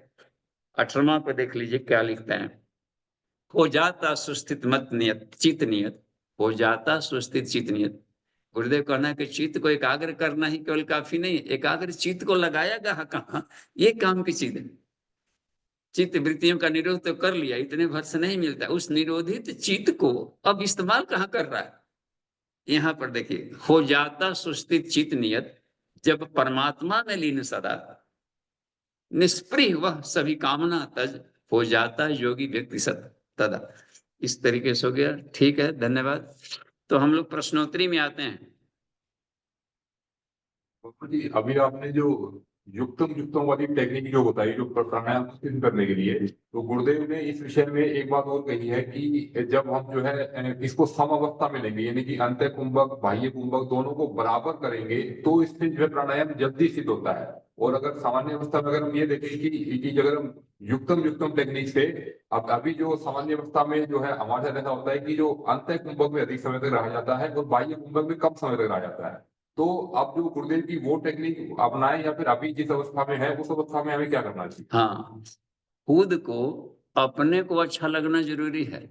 18वां पे देख लीजिए क्या लिखते हैं, हो जाता सुस्थित मत नियत चित नियत, हो जाता सुस्थित चित नियत। गुरुदेव कहना है कि चित्त को एकाग्र करना ही केवल काफी नहीं, एकाग्र चित्त को लगाया गया कहाँ, ये काम की चीज है। चित्त वृत्तियों का निरोध तो कर लिया, इतने भर से नहीं मिलता, उस निरोधित चित्त को अब इस्तेमाल कहाँ कर रहा है। यहाँ पर देखिए, हो जाता सुस्थित चित्त नियत, जब परमात्मा में लीन सदा, निष्प्रिय वह सभी कामना तज, हो जाता योगी व्यक्ति सत तदा। इस तरीके से हो गया, ठीक है, धन्यवाद। तो हम लोग प्रश्नोत्तरी में आते हैं। जी, अभी आपने जो युक्तम युक्तम वाली टेक्निक जो बताई, जो प्राणायाम को सिद्ध करने के लिए, तो गुरुदेव ने इस विषय में एक बात और कही है कि जब हम जो है इसको समावस्था में लेंगे, यानी कि अंत कुंभक बाह्य कुंभक दोनों को बराबर करेंगे, तो इससे जो है प्राणायाम जल्दी सिद्ध होता है। और अगर सामान्य अवस्था में अगर हम ये देखें कि अगर हम युक्तम युक्तम टेक्निक से, अब अभी जो सामान्य अवस्था में जो है हमारे साथ ऐसा होता है कि जो अंत कुंभक में अधिक समय तक रहा जाता है और बाह्य कुंभक में कम समय तक रहा जाता है। तो आप जो गुरुदेव की वो टेक्निक अपनाएं, या फिर अभी जिस अवस्था में है उस अवस्था में हमें क्या करना चाहिए? हाँ, खुद को, अपने को अच्छा लगना जरूरी है।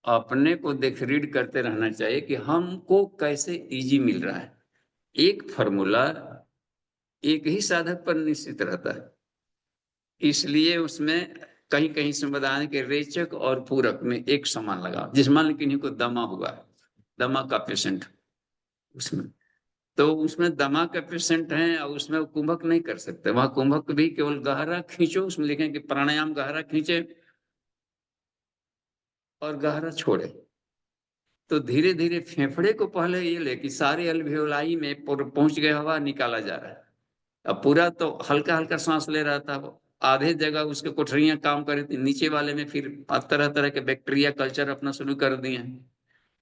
अपने को देख रीड करते रहना चाहिए कि हमको कैसे इजी मिल रहा है। एक फॉर्मूला एक ही साधक पर निश्चित रहता है, इसलिए उसमें कहीं कहीं से बताने के रेचक और पूरक में एक समान लगा। जिस मान लो किन्हीं को दमा हुआ है, दमा का पेशेंट, उसमें तो उसमें दमा का पेशेंट है और उसमें वो कुंभक नहीं कर सकते, वहां कुंभक भी केवल गहरा खींचो, उसमें लिखें कि प्राणायाम गहरा खींचे और गहरा छोड़े। तो धीरे धीरे फेफड़े को पहले ये ले कि सारे अल्वेओलाई में पहुंच गया, हवा निकाला जा रहा है। अब पूरा तो हल्का हल्का सांस ले रहा था वो, आधे जगह उसके कोठरियां काम कर रही थी, नीचे वाले में फिर तरह तरह के बैक्टीरिया कल्चर अपना शुरू कर दिए हैं।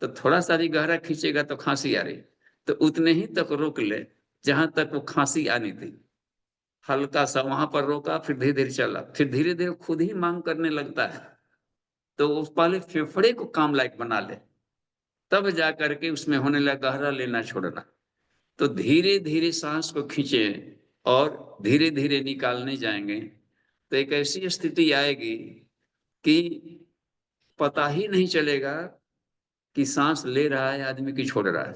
तो थोड़ा सा भी गहरा खींचेगा तो खांसी आ रही, तो उतने ही तक रोक ले जहां तक वो खांसी आनी थी। हल्का सा वहां पर रोका, फिर धीरे धीरे चला, फिर धीरे धीरे खुद ही मांग करने लगता है। तो उस पहले फेफड़े को काम लायक बना ले, तब जा करके उसमें होने लगा गहरा लेना छोड़ना। तो धीरे धीरे सांस को खींचे और धीरे धीरे निकालने जाएंगे, तो एक ऐसी स्थिति आएगी कि पता ही नहीं चलेगा कि सांस ले रहा है आदमी की छोड़ रहा है।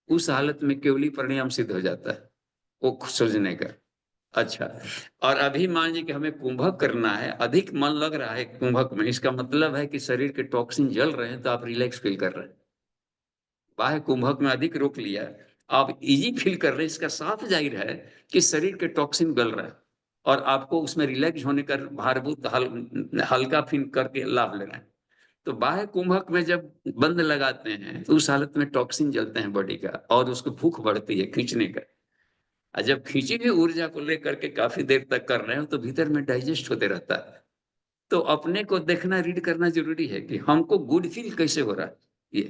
उस हालत में केवली प्राणायाम सिद्ध हो जाता है, वो सोचने का। अच्छा, और अभी मान लीजिए कि हमें कुंभक करना है, अधिक मन लग रहा है कुंभक में, इसका मतलब है कि शरीर के टॉक्सिन जल रहे हैं, तो आप रिलैक्स फील कर रहे हैं। बाह्य कुंभक में अधिक रोक लिया, आप इजी फील कर रहे हैं, इसका साफ जाहिर है कि शरीर के टॉक्सिन गल रहा है और आपको उसमें रिलैक्स होने का भारभूत हल्का फील करके लाभ लेना है। तो बाह्य कुंभक में जब बंद लगाते हैं तो उस हालत में टॉक्सिन जलते हैं बॉडी का और उसको भूख बढ़ती है खींचने का। और जब खींची हुई ऊर्जा को लेकर के काफी देर तक कर रहे हो तो भीतर में डाइजेस्ट होते रहता है। तो अपने को देखना, रीड करना जरूरी है कि हमको गुड फील कैसे हो रहा है। ये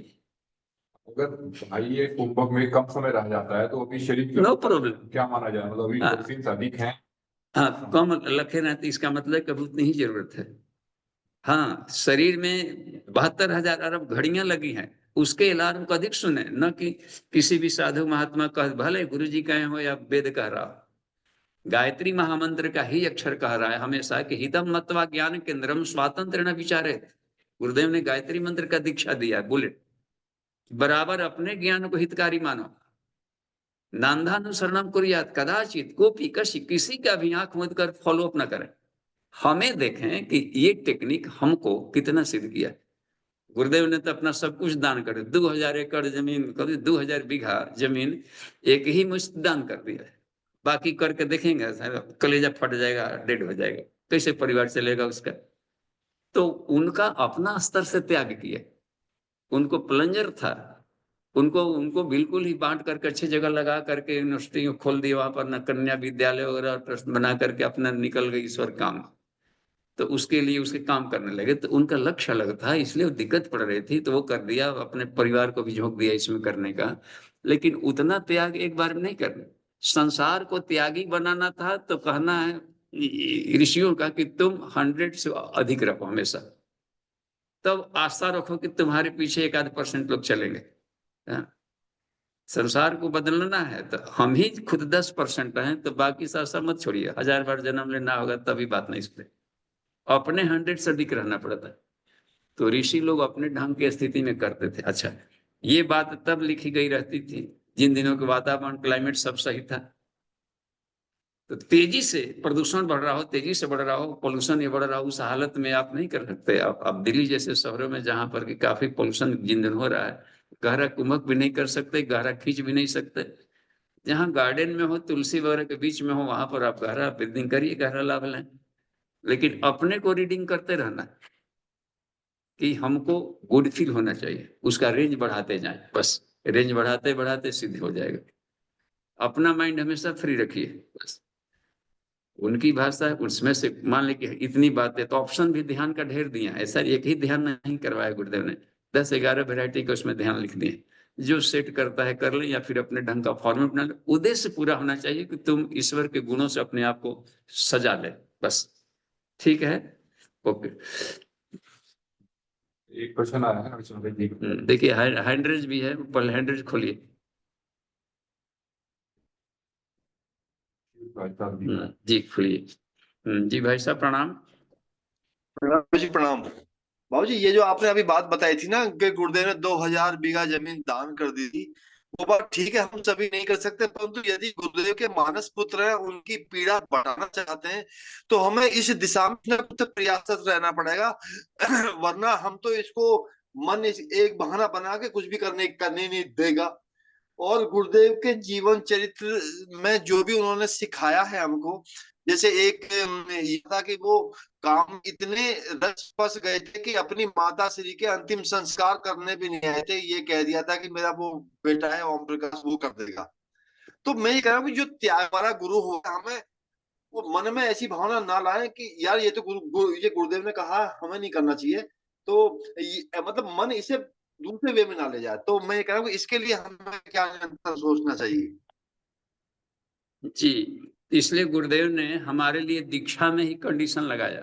अगर भाई ये कुंभक में कम समय रह जाता है तो अभी शरीर नो के प्रॉब्लम। क्या माना जाए, मतलब अभी हाँ टॉक्सिन्स अधिक हैं। हाँ, कम लखे रहते इसका मतलब कभी उतनी ही जरूरत है। हाँ, शरीर में 72,000 अरब घड़ियां लगी हैं, उसके अलार्म को अधिक सुने, न कि किसी भी साधु महात्मा का, भले गुरु जी कहे हो या वेद कह रहा हो। गायत्री महामंत्र का ही अक्षर कह रहा है हमेशा कि हितम मत्वा ज्ञान केंद्रम स्वातंत्र न विचारे। गुरुदेव ने गायत्री मंत्र का दीक्षा दिया, बुलेट बराबर अपने ज्ञान को हितकारी मानो। नान्धानुसरणम कुर्यात कदाचित कोपी कशी, किसी का भी आंख मूंद कर फॉलो अप न करें। हमें देखें कि ये टेक्निक हमको कितना सिद्ध किया। गुरुदेव ने तो अपना सब कुछ दान कर दिया, 2000 एकड़ जमीन, कभी 2000 बीघा जमीन एक ही मुश्त दान कर दिया है। बाकी करके देखेंगे कलेजा फट जाएगा, डेड हो जाएगा, कैसे परिवार चलेगा उसका। तो उनका अपना स्तर से त्याग किया। उनको प्लंजर था, उनको उनको बिल्कुल ही बांट करके अच्छी जगह लगा करके यूनिवर्सिटी खोल दी, वहां पर न कन्या विद्यालय वगैरह ट्रस्ट बना करके अपना निकल गई ईश्वर काम। तो उसके लिए उसके काम करने लगे, तो उनका लक्ष्य अलग था, इसलिए वो दिक्कत पड़ रही थी तो वो कर दिया, अपने परिवार को भी झोंक दिया इसमें करने का। लेकिन उतना त्याग एक बार में नहीं करना। संसार को त्यागी बनाना था तो कहना है ऋषियों का कि तुम 100 से अधिक रखो हमेशा, तब आस्था रखो कि तुम्हारे पीछे 1-8% लोग चलेंगे। संसार को बदलना है तो हम ही खुद 10% हैं, तो बाकी सब मत छोड़िए। 1000 बार जन्म लेना होगा तभी बात नहीं सुने, अपने 100 से अधिक रहना पड़ता है। तो ऋषि लोग अपने ढंग की स्थिति में करते थे। अच्छा, ये बात तब लिखी गई रहती थी जिन दिनों के वातावरण क्लाइमेट सब सही था। तो तेजी से प्रदूषण बढ़ रहा हो, तेजी से बढ़ रहा हो, पोल्यूशन ये बढ़ रहा हो, उस हालत में आप नहीं कर सकते। आप दिल्ली जैसे शहरों में जहां पर कि काफी पोल्यूशन जिन दिन हो रहा है, गहरा कुंभक भी नहीं कर सकते, गहरा खींच भी नहीं सकते। जहां गार्डन में हो, तुलसी वगैरह के बीच में हो, वहां पर आप गहरा ब्रीदिंग करिए, गहरा लाभ लें। लेकिन अपने को रीडिंग करते रहना कि हमको गुड फील होना चाहिए, उसका रेंज बढ़ाते जाएं, बस रेंज बढ़ाते बढ़ाते सिद्ध हो जाएगा। अपना माइंड हमेशा फ्री रखिए बस। उनकी भाषा है, उसमें से मान ली कि इतनी बातें, तो ऑप्शन भी ध्यान का ढेर दिया, ऐसा एक ही ध्यान नहीं करवाया गुरुदेव ने, 10-11 वैरायटी का उसमें ध्यान लिख दिए। जो सेट करता है कर ले, या फिर अपने ढंग का फॉर्मेट बना ले। उद्देश्य पूरा होना चाहिए कि तुम ईश्वर के गुणों से अपने आप को सजा ले, बस। ठीक है, ओके। एक क्वेश्चन आया है अर्चना भाई जी। देखिए हैंड रेज भी है, ऊपर हैंड रेज खोलिए। भाई साहब जी का है। जी खोलिए। जी भाई साहब प्रणाम। बाबू जी प्रणाम। बाबू जी, ये जो आपने अभी बात बताई थी ना कि गुरुदेव ने 2000 बीघा जमीन दान कर दी थी, वो बात ठीक है, हम सभी नहीं कर सकते, परंतु यदि गुरुदेव के मानस पुत्र हैं, उनकी पीड़ा बढ़ाना चाहते हैं, तो हमें इस दिशा में कुछ न कुछ प्रयासरत रहना पड़ेगा। वरना हम तो इसको मन एक बहाना बना के कुछ भी करने नहीं देगा। और गुरुदेव के जीवन चरित्र में जो भी उन्होंने सिखाया है हमको, जैसे एक ये था कि वो काम इतने रस बस गए थे कि अपनी माता श्री के अंतिम संस्कार करने भी नहीं आए थे, ये कह दिया था कि मेरा वो बेटा है ओम प्रकाश, वो कर देगा। तो मैं ये कह रहा हूँ कि जो त्याग हमारा गुरु होगा, हमें वो मन में ऐसी भावना ना लाए कि यार ये तो ये गुरुदेव ने कहा हमें नहीं करना चाहिए, तो मतलब मन इसे दूसरे वे में ना ले जाए। तो मैं ये कह रहा हूँ कि इसके लिए हमें क्या निरंतर सोचना चाहिए। जी, इसलिए गुरुदेव ने हमारे लिए दीक्षा में ही कंडीशन लगाया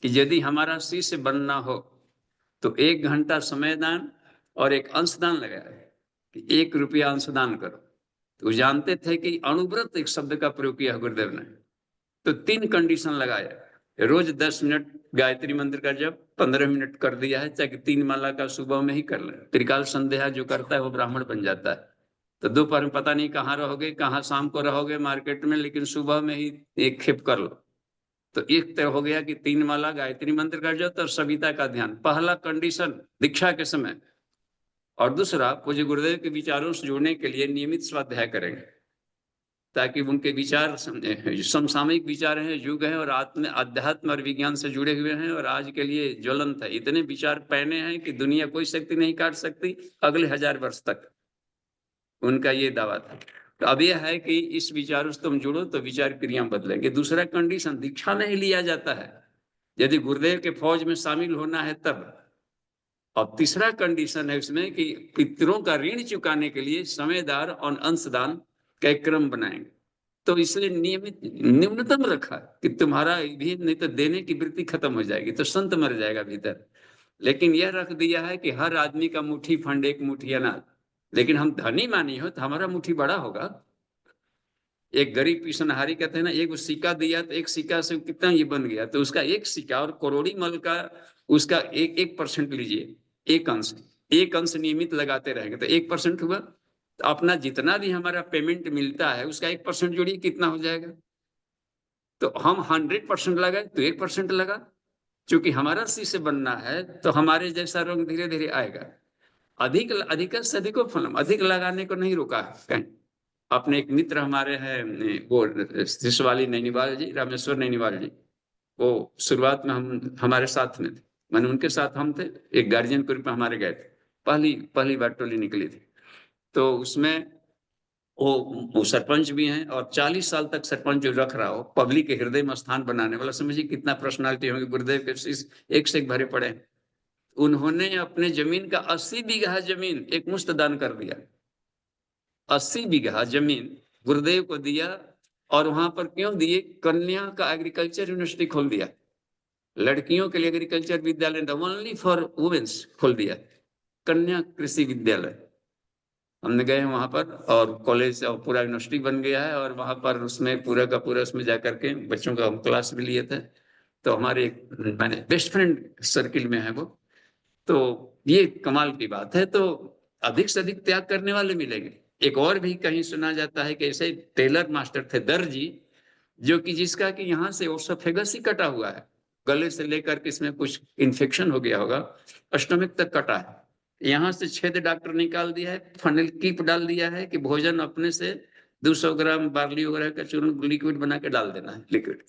कि यदि हमारा शिष्य बनना हो तो 1 घंटा समय दान और 1 अंशदान लगाया कि 1 रुपया अंशदान करो। तो जानते थे कि अनुव्रत एक शब्द का प्रयोग किया गुरुदेव ने। तो 3 कंडीशन लगाया, रोज 10 मिनट गायत्री मंत्र का जब 15 मिनट कर दिया है, चाहे 3 माला का सुबह में ही कर ले। त्रिकाल संध्या जो करता है वो ब्राह्मण बन जाता है। तो दोपहर में पता नहीं कहाँ रहोगे, कहाँ शाम को रहोगे मार्केट में, लेकिन सुबह में ही एक खेप कर लो। तो एक तय हो गया कि 3 माला गायत्री मंत्र कर जाओ, तो सविता का ध्यान, पहला कंडीशन दीक्षा के समय। और दूसरा, पूज्य गुरुदेव के विचारों से जुड़ने के लिए नियमित स्वाध्याय करेंगे। ताकि उनके विचार समसामयिक विचार हैं, युग है और अध्यात्म और विज्ञान से जुड़े हुए हैं और आज के लिए ज्वलंत है। इतने विचार पहने हैं कि दुनिया कोई शक्ति नहीं काट सकती अगले 1000 वर्ष तक, उनका ये दावा था। तो अब यह है कि इस विचारों से तुम जुड़ो तो विचार क्रिया बदलेंगे। दूसरा कंडीशन, दीक्षा नहीं लिया जाता है यदि गुरुदेव के फौज में शामिल होना है तब। और तीसरा कंडीशन है उसमें कि पितरों का ऋण चुकाने के लिए समयदान और अंशदान का क्रम बनाएंगे। तो इसलिए नियमित न्यूनतम रखा कि तुम्हारा भी, नहीं तो देने की वृत्ति खत्म हो जाएगी तो संत मर जाएगा भीतर। लेकिन यह रख दिया है कि हर आदमी का मुट्ठी फंड, एक मुट्ठी अनाज। लेकिन हम धनी मानी हो तो हमारा मुट्ठी बड़ा होगा। एक गरीब पिसनहारी कहते हैं ना, एक सिक्का दिया तो एक सिक्का से कितना ये बन गया, तो उसका एक सिक्का और करोड़ी मल का उसका 1% लीजिए, एक अंश नियमित लगाते रहेंगे तो 1% हुआ। तो अपना जितना भी हमारा पेमेंट मिलता है उसका 1% जोड़िए, कितना हो जाएगा। तो हम 100% लगाए तो 1% लगा, क्योंकि हमारा शीशे बनना है तो हमारे जैसा रंग धीरे धीरे आएगा। अधिक से अधिक फलम, अधिक लगाने को नहीं रोका कहीं। अपने एक मित्र हमारे हैं वो शिशवाली नैनीवाल जी, रामेश्वर नैनीवाल जी, वो शुरुआत में हमारे साथ में थे, मैंने उनके साथ हम थे, एक गार्जियन के रूप में हमारे गए थे, पहली बार टोली निकली थी। तो उसमें वो सरपंच भी हैं और 40 साल तक सरपंच जो रख रहा हो, पब्लिक के हृदय में स्थान बनाने वाला, समझिए कितना पर्सनालिटी होंगे। गुरुदेव के एक से एक भरे पड़े। उन्होंने अपने जमीन का 80 बीघा जमीन एक मुश्त दान कर दिया। 80 बीघा जमीन गुरुदेव को दिया। और वहां पर क्यों दिए? कन्या का एग्रीकल्चर यूनिवर्सिटी खोल दिया, लड़कियों के लिए एग्रीकल्चर विद्यालय ओनली फॉर वुमेन्स खोल दिया, कन्या कृषि विद्यालय। हमने गए वहां पर और कॉलेज और पूरा यूनिवर्सिटी बन गया है और वहां पर उसमें पूरा का पूरा उसमें जाकर के बच्चों का हम क्लास भी लिए थे। तो हमारे मैंने बेस्ट फ्रेंड सर्किल में है वो। तो ये कमाल की बात है। तो अधिक से अधिक त्याग करने वाले मिलेंगे। एक और भी कहीं सुना जाता है कि ऐसे टेलर मास्टर थे दर्जी, जो कि जिसका कि यहाँ से ओसोफेगस ही कटा हुआ है, गले से लेकर के इसमें कुछ इन्फेक्शन हो गया होगा, स्टमक तक कटा है, यहाँ से छेद डॉक्टर निकाल दिया है, फनल कीप डाल दिया है कि भोजन अपने से 200 ग्राम बार्ली वगैरह का चूर्ण लिक्विड बना के डाल देना है, लिक्विड,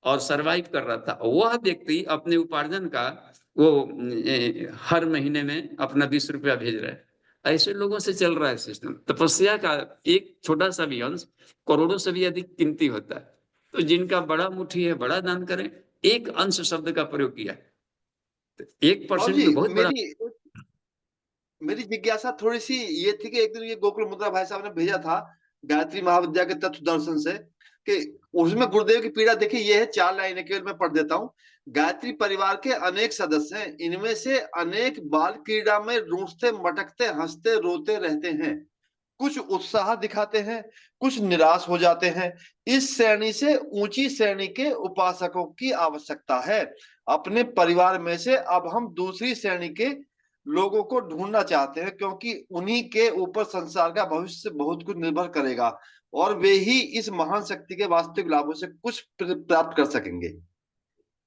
और सरवाइव कर रहा था। वह व्यक्ति अपने उपार्जन का वो हर महीने में अपना 20 रुपया भेज रहा है। ऐसे लोगों से चल रहा है सिस्टम। तपस्या का एक छोटा सा भी अंश करोड़ों से भी अधिक कीमती होता है। तो जिनका बड़ा मुट्ठी है बड़ा दान करें। एक अंश शब्द का प्रयोग किया, 1% तो बहुत बड़ा। मेरी जिज्ञासा थोड़ी सी ये थी कि एक दिन ये गोकुल मुद्रा भाई साहब ने भेजा था गायत्री महाविद्या के तत्व दर्शन से, कि उसमें गुरुदेव की पीड़ा देखिए, ये है 4 लाइनें केवल मैं पढ़ देता हूँ। गायत्री परिवार के अनेक सदस्य हैं, इनमें से अनेक बाल क्रीड़ा में रूठते मटकते हंसते रोते रहते हैं, कुछ उत्साह दिखाते हैं, कुछ निराश हो जाते हैं। इस श्रेणी से ऊंची श्रेणी के उपासकों की आवश्यकता है। अपने परिवार में से अब हम दूसरी श्रेणी के लोगों को ढूंढना चाहते हैं, क्योंकि उन्हीं के ऊपर संसार का भविष्य बहुत कुछ निर्भर करेगा और वे ही इस महान शक्ति के वास्तविक लाभों से कुछ प्राप्त कर सकेंगे।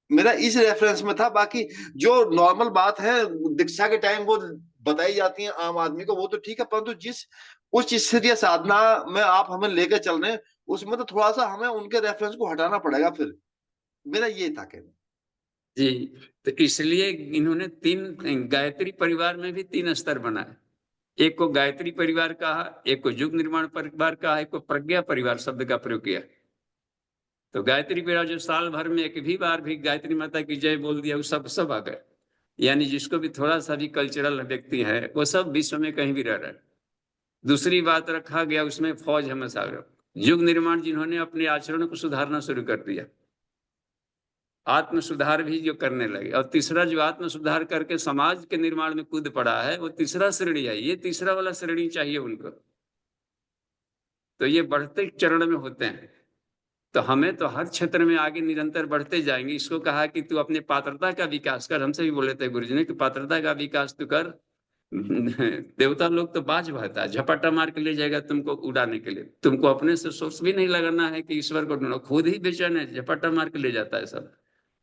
मेरा इस रेफरेंस में था। बाकी जो नॉर्मल बात है दीक्षा के टाइम वो बताई जाती है आम आदमी को, वो तो ठीक है, परंतु जिस उच्च स्तरीय साधना में आप हमें लेकर चल रहे हैं उसमें तो थोड़ा सा हमें उनके रेफरेंस को हटाना पड़ेगा। फिर मेरा ये था कहना जी। तो इसलिए इन्होंने 3 गायत्री परिवार में भी 3 स्तर बनाए। एक को गायत्री परिवार कहा, एक को युग निर्माण परिवार कहा, एक को प्रज्ञा परिवार शब्द का प्रयोग किया। तो गायत्री परिवार जो साल भर में एक भी बार भी गायत्री माता की जय बोल दिया, वो सब आ गए। यानी जिसको भी थोड़ा सा भी कल्चरल व्यक्ति है वो सब विश्व में कहीं भी रह रहा है। दूसरी बात रखा गया उसमें फौज हमेशा। युग निर्माण जिन्होंने अपने आचरण को सुधारना शुरू कर दिया, आत्म सुधार भी जो करने लगे। और तीसरा जो आत्म सुधार करके समाज के निर्माण में कूद पड़ा है वो तीसरा श्रेणी है। ये तीसरा वाला श्रेणी चाहिए उनको। तो ये बढ़ते चरण में होते हैं। तो हमें तो हर क्षेत्र में आगे निरंतर बढ़ते जाएंगे। इसको कहा कि तू अपने पात्रता का विकास कर। हमसे भी बोले थे गुरुजी ने कि पात्रता का विकास तू कर। देवता लोग तो बाज बहता है, झपट्टा मार के ले जाएगा तुमको उड़ाने के लिए। तुमको अपने से सोर्स भी नहीं लगाना है कि ईश्वर को ढूंढो, खुद ही बेचैन है, झपट्टा मार के ले जाता है सब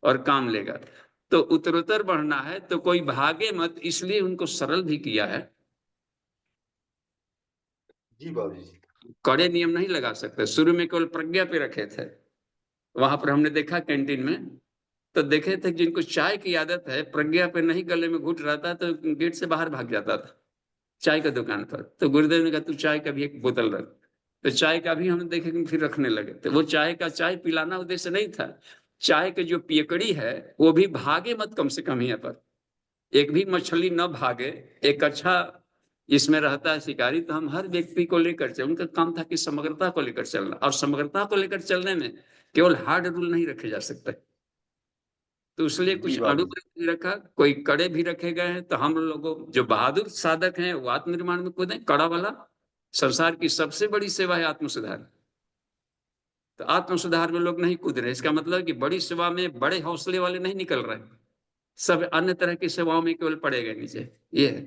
और काम लेगा। तो उत्तरोत्तर बढ़ना है तो कोई भागे मत, इसलिए उनको सरल भी किया है। जी बाबू जी। कड़े नियम नहीं लगा सकते। शुरू में केवल प्रज्ञा पे रखे थे। वहां पर हमने देखा कैंटीन में, तो देखे थे जिनको चाय की आदत है, प्रज्ञा पे नहीं गले में घुट रहा था तो गेट से बाहर भाग जाता था चाय का दुकान पर। तो गुरुदेव ने कहा तू चाय का भी एक बोतल रख। तो चाय का भी हम देखे कि फिर रखने लगे। तो वो चाय का चाय पिलाना उद्देश्य नहीं था। चाय के जो पियकड़ी है वो भी भागे मत कम से कम यहाँ पर, एक भी मछली न भागे। एक अच्छा इसमें रहता है शिकारी, तो हम हर व्यक्ति को लेकर चल, उनका काम था कि समग्रता को लेकर चलना, और समग्रता को लेकर चलने में केवल हार्ड रूल नहीं रखे जा सकते। तो इसलिए जी कुछ बाबू अड़ू भी रखा, कोई कड़े भी रखे गए हैं। तो हम लोगों जो बहादुर साधक हैं वो आत्मनिर्माण में कूदें, कड़ा वाला। संसार की सबसे बड़ी सेवा है आत्म सुधार। तो आत्म सुधार में लोग नहीं कूद रहे, इसका मतलब कि बड़ी सेवा में बड़े हौसले वाले नहीं निकल रहे, सब अन्य तरह की सेवाओं में केवल पड़े गए नीचे। ये है।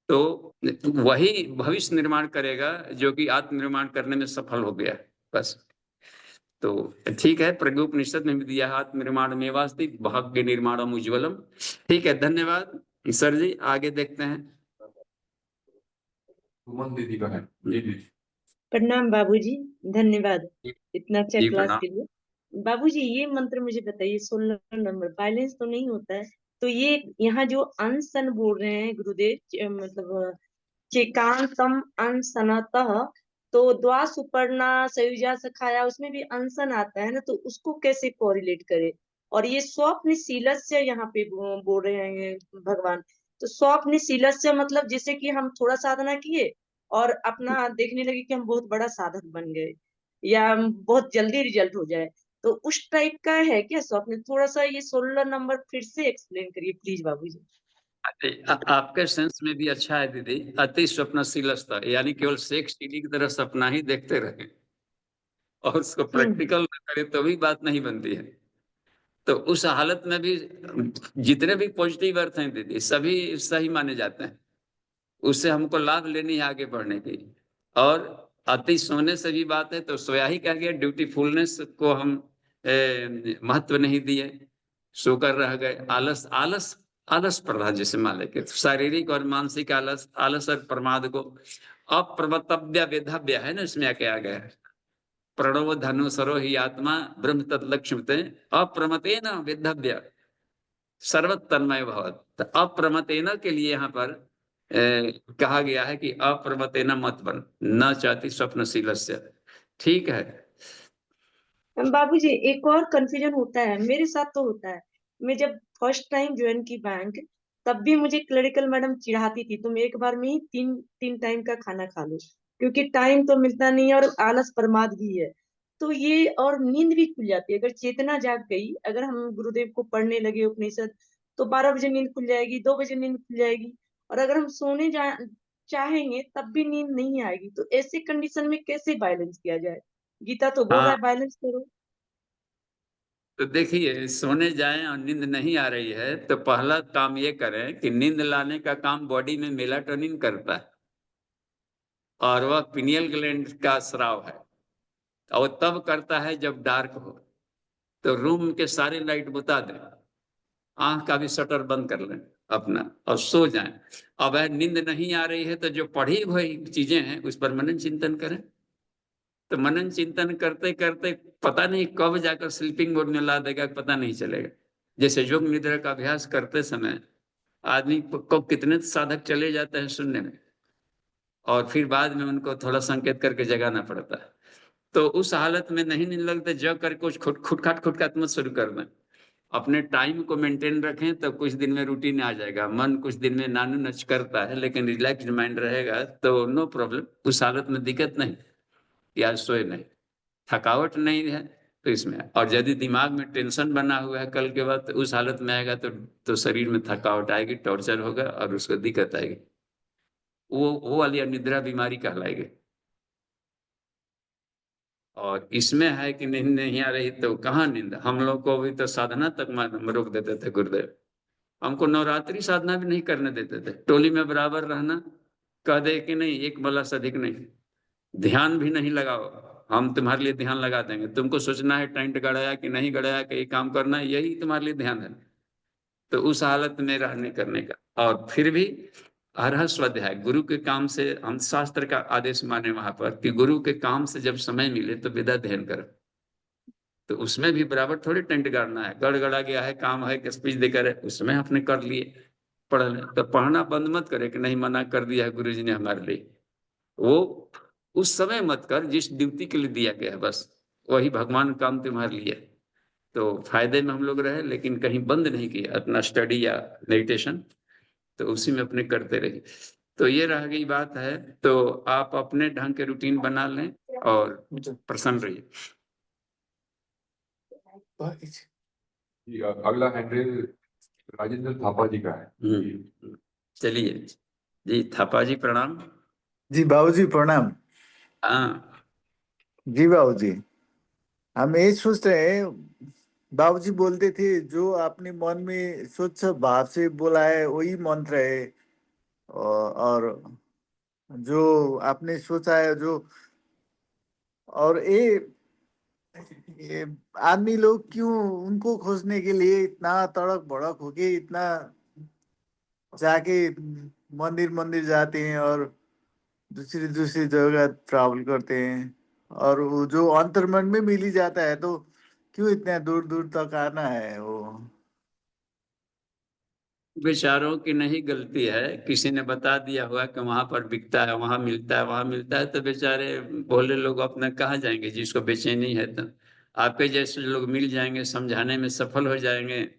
तो वही भविष्य निर्माण करेगा जो कि आत्मनिर्माण करने में सफल हो गया। बस। तो ठीक है, प्रज्ञोपनिषद में भी दिया है आत्मनिर्माण में वास्ति भाग्य निर्माणम उज्ज्वलम। ठीक है, धन्यवाद सर जी। आगे देखते हैं। सुमन दीदी का है। जी जी। प्रणाम बाबूजी, धन्यवाद इतना अच्छा जी क्लास प्रणाम। के लिए। बाबूजी ये मंत्र मुझे बताइए, 16 नंबर बैलेंस तो नहीं होता है, तो ये यहाँ जो अनशन बोल रहे हैं गुरुदेव, मतलब चेकांतम अनशनतः, तो द्वा सुपर्णा सयुजा सखाया, उसमें भी अनशन आता है ना, तो उसको कैसे कोरिलेट करे? और ये स्वप्नशीलस्य यहाँ पे बोल रहे हैं भगवान, तो स्वप्नशीलस्य मतलब जैसे कि हम थोड़ा साधना किए और अपना देखने लगे कि हम बहुत बड़ा साधक बन गए या बहुत जल्दी रिजल्ट हो जाए, तो उस टाइप का है क्या स्वप्न? थोड़ा सा ये 16 नंबर फिर से एक्सप्लेन करिए प्लीज बाबूजी। आपके सेंस में भी अच्छा है दीदी। अति स्वप्नशीलता यानी केवल सेक्स टीवी की तरह सपना ही देखते रहे और उसको हम्म। प्रैक्टिकल न करे तो भी बात नहीं बनती है। तो उस हालत में भी जितने भी पॉजिटिव अर्थ हैं दीदी, सभी सही माने जाते हैं। उससे हमको लाभ लेनी है आगे बढ़ने की। और अति सोने से भी बात है, तो सोया ही कह गया। ड्यूटीफुलनेस को हम महत्व नहीं दिए, सोकर रह गए। आलस आलस आलस प्रधान जैसे मान लेके, तो शारीरिक और मानसिक आलस, आलस और प्रमाद को अप्रमतव्य वेधव्य है ना, इसमें क्या आ गया है, प्रणव धनु सरो ही आत्मा ब्रह्म तत्लक्ष्यते अप्रमतेन वेधव्य सर्वतन्मय भवत। तो अप्रमतेन के लिए यहाँ पर कहा गया है कि अप्रमतेन मत बन, न चाहती स्वप्नशीलस्य। ठीक है। बाबूजी एक और कंफ्यूजन होता है, मेरे साथ तो होता है। मैं जब फर्स्ट टाइम ज्वाइन की बैंक, तब भी मुझे क्लरिकल मैडम चिढ़ाती थी तुम एक बार में ही तीन तीन टाइम का खाना खा लो, क्योंकि टाइम तो मिलता नहीं है और आलस प्रमाद भी है। तो ये, और नींद भी खुल जाती है अगर चेतना जाग गई। अगर हम गुरुदेव को पढ़ने लगे उपनिषद, तो 12 बजे नींद खुल जाएगी, 2 बजे नींद खुल जाएगी। और अगर हम सोने चाहेंगे तब भी नींद नहीं आएगी। तो ऐसे कंडीशन में कैसे बैलेंस किया जाए? गीता तो बोल रहा हाँ, है बैलेंस करो। तो देखिए, सोने जाएं और नींद नहीं आ रही है तो पहला काम ये करें कि नींद लाने का काम बॉडी में मेलाटोनिन करता है, और वह पिनियल ग्लैंड का स्राव है। और तब करता है जब डार्क हो। तो रूम के सारे लाइट बुता दें, आंख का भी शटर बंद कर लें अपना, और सो जाएं। अब नींद नहीं आ रही है तो जो पढ़ी हुई चीजें हैं उस पर मनन चिंतन करें। तो मनन चिंतन करते करते पता नहीं कब जाकर स्लीपिंग मोड में ला देगा, पता नहीं चलेगा। जैसे योग निद्रा का अभ्यास करते समय आदमी को कितने साधक चले जाते हैं सुनने में, और फिर बाद में उनको थोड़ा संकेत करके जगाना पड़ता है। तो उस हालत में नहीं नींद लगते, जग करके कुछ खुटखाट मत शुरू कर दें। अपने टाइम को मेंटेन रखें, तो कुछ दिन में रूटीन आ जाएगा। मन कुछ दिन में नानू नच करता है, लेकिन रिलैक्स्ड माइंड रहेगा तो नो प्रॉब्लम। उस हालत में दिक्कत नहीं कि आज सोए नहीं, थकावट नहीं है। तो इसमें, और यदि दिमाग में टेंशन बना हुआ है कल के बाद, तो उस हालत में आएगा तो शरीर में थकावट आएगी, टॉर्चर होगा और उसको दिक्कत आएगी। वो वाली अनिद्रा बीमारी कहलाएगी। और इसमें है कि नींद नहीं आ रही तो कहाँ नींद। हम लोग को भी तो साधना तक रोक देते थे गुरुदेव। हमको नवरात्रि साधना भी नहीं करने देते थे। टोली में बराबर रहना, कह दे कि नहीं एक बल्ला से अधिक नहीं, ध्यान भी नहीं लगाओ, हम तुम्हारे लिए ध्यान लगा देंगे। तुमको सोचना है टेंट गड़ाया कि नहीं गड़ाया, कि ये काम करना है, यही तुम्हारे लिए ध्यान है। तो उस हालत में रहने करने का। और फिर भी हर स्वाध्याय गुरु के काम से, हम शास्त्र का आदेश माने वहां पर कि गुरु के काम से जब समय मिले तो विद्या अध्ययन करो। तो उसमें भी बराबर थोड़ी टेंट गाड़ना है, गड़गड़ा गया है, काम है कि स्पीच देकर है, उसमें अपने कर लिए, पढ़ ले। तो पढ़ना बंद मत करे कि नहीं मना कर दिया है गुरु जी ने हमारे लिए। वो उस समय मत कर जिस ड्यूटी के लिए दिया गया है, बस वही भगवान काम तुम्हारे लिए। तो फायदे में हम लोग रहे, लेकिन कहीं बंद नहीं किया अपना स्टडी या मेडिटेशन, तो उसी में अपने करते रहिए। तो ये रह गई बात है। तो आप अपने ढंग के रूटीन बना लें और प्रसन्न रहिए। जी, अगला हैंडल राजेंद्र थापा जी का है। चलिए जी, थापा जी प्रणाम। जी बाबूजी प्रणाम। हाँ जी बाबूजी, हम यही सोच रहे हैं, बाबूजी बोलते थे जो आपने मन में स्वच्छ भाव से बोला है वही मंत्र है। और जो आपने सोचा है जो, और ये आदमी लोग क्यों उनको खोजने के लिए इतना तड़क भड़क होके इतना जाके मंदिर मंदिर जाते हैं और दूसरी दूसरी जगह ट्रैवल करते हैं, और वो जो अंतर्मन में मिल ही जाता है तो क्यों इतने दूर दूर तक आना है वो। बेचारों की नहीं गलती है, किसी ने बता दिया हुआ कि वहां पर बिकता है, वहां मिलता है, वहां मिलता है, तो बेचारे भोले लोग अपना कहाँ जाएंगे जिसको बेचैनी है। तो आपके जैसे लोग मिल जाएंगे, समझाने में सफल हो जाएंगे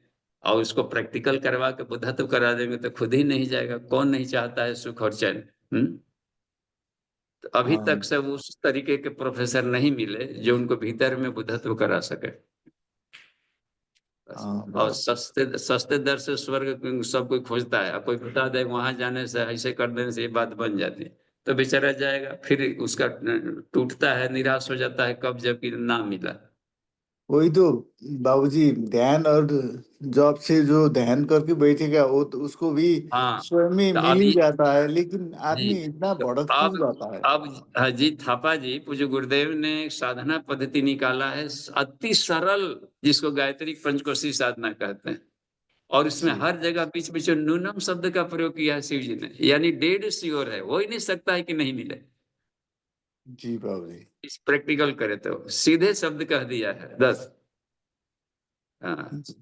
और उसको प्रैक्टिकल करवा के बुद्धत्व करा देंगे तो खुद ही नहीं जाएगा। कौन नहीं चाहता है सुख और चैन? तो अभी हाँ तक सब उस तरीके के प्रोफेसर नहीं मिले जो उनको भीतर में बुद्धत्व करा सके। बस। हाँ और बाबू। सस्ते सस्ते दर से स्वर्ग सब कोई खोजता है, अब कोई बता दे वहां जाने से, ऐसे कर देने से ये बात बन जाती है, तो बेचारा जाएगा, फिर उसका टूटता है, निराश हो जाता है कब, जबकि ना मिला। वही तो बाबूजी, ध्यान और जॉब से जो ध्यान करके बैठेगा वो तो उसको भी हाँ स्वयं में तो मिल अब ही ये जाता है, लेकिन जी, आदमी इतना तो भड़क क्यों अब जाता है। अब हाँ जी, थापा जी पूज्य गुरुदेव ने एक साधना पद्धति निकाला है, अति सरल, जिसको गायत्री पंचकोशी साधना कहते हैं। और इसमें जी हर जगह बीच बीच में न्यूनम शब्द का प्रयोग किया है शिव जी ने, यानी डेड श्योर है, हो ही नहीं सकता है कि नहीं मिले। जी बाबूजी। इस प्रैक्टिकल करे तो सीधे शब्द कह दिया है 10। हाँ जी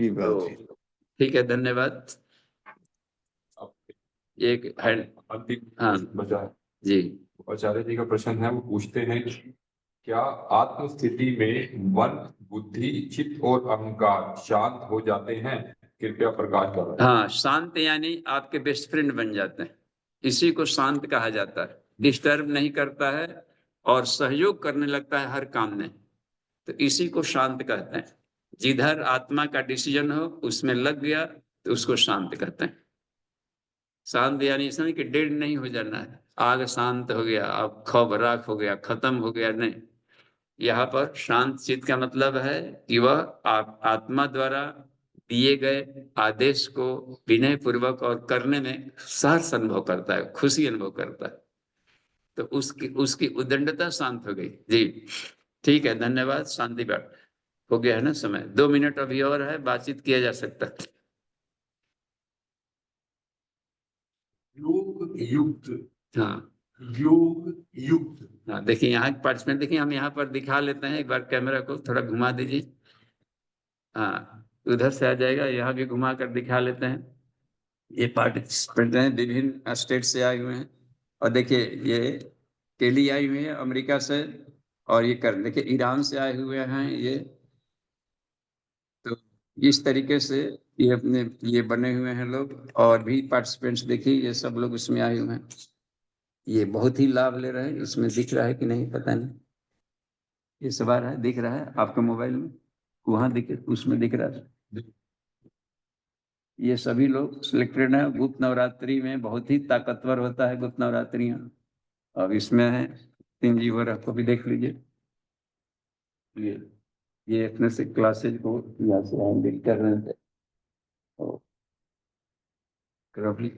तो बाबूजी। ठीक है, धन्यवाद। अब एक है। अंतिम हाँ बचा है। जी। आचार्य जी का प्रश्न है, वो पूछते हैं कि क्या आत्म स्थिति में मन, बुद्धि, चित्त और अहंकार शांत हो जाते हैं? कृपया प्रकाश करें। हाँ, शांत यानी आपके बेस्ट फ्रेंड बन जाते हैं, इसी को शांत कहा जाता है। डिस्टर्ब नहीं करता है और सहयोग करने लगता है हर काम में, तो इसी को शांत कहते हैं। जिधर आत्मा का डिसीजन हो उसमें लग गया तो उसको शांत कहते हैं। शांत यानी ऐसा नहीं कि डेड नहीं हो जाना है, आग शांत हो गया, अब खौफ राख हो गया, खत्म हो गया, नहीं। यहाँ पर शांत चित्त का मतलब है कि वह आत्मा द्वारा दिए गए आदेश को विनय पूर्वक और करने में सहर्ष अनुभव करता है, खुशी अनुभव करता है, तो उसकी उसकी उदंडता शांत हो गई। जी ठीक है, धन्यवाद। शांति पाठ हो गया है ना, समय 2 मिनट अभी और है, बातचीत किया जा सकता है। योग युक्त, हाँ योग युक्त। हाँ, देखिए यहाँ पार्टिसिपेंट देखिए, हम यहाँ पर दिखा लेते हैं, एक बार कैमरा को थोड़ा घुमा दीजिए। हाँ, उधर से आ जाएगा, यहाँ भी घुमा कर दिखा लेते हैं। ये पार्टिसिपेंट हैं, विभिन्न स्टेट से आए हुए हैं। और देखिए ये केली आई हुई है अमेरिका से, और ये कर देखिए ईरान से आए हुए हैं ये। तो इस तरीके से ये अपने ये बने हुए हैं लोग, और भी पार्टिसिपेंट्स देखिए ये सब लोग उसमें आए हुए हैं। ये बहुत ही लाभ ले रहे हैं, इसमें दिख रहा है कि नहीं पता नहीं, ये सब आ रहा है, दिख रहा है आपके मोबाइल में, वहां दिख, उसमें दिख रहा है। ये सभी लोग सिलेक्टेड हैं। गुप्त नवरात्रि में बहुत ही ताकतवर होता है गुप्त नवरात्रियां, अब इसमें है 3 जीवर, आपको भी देख लीजिए। ये ये अपने से क्लासेज को यहाँ से हैंडल कर रहे थे, और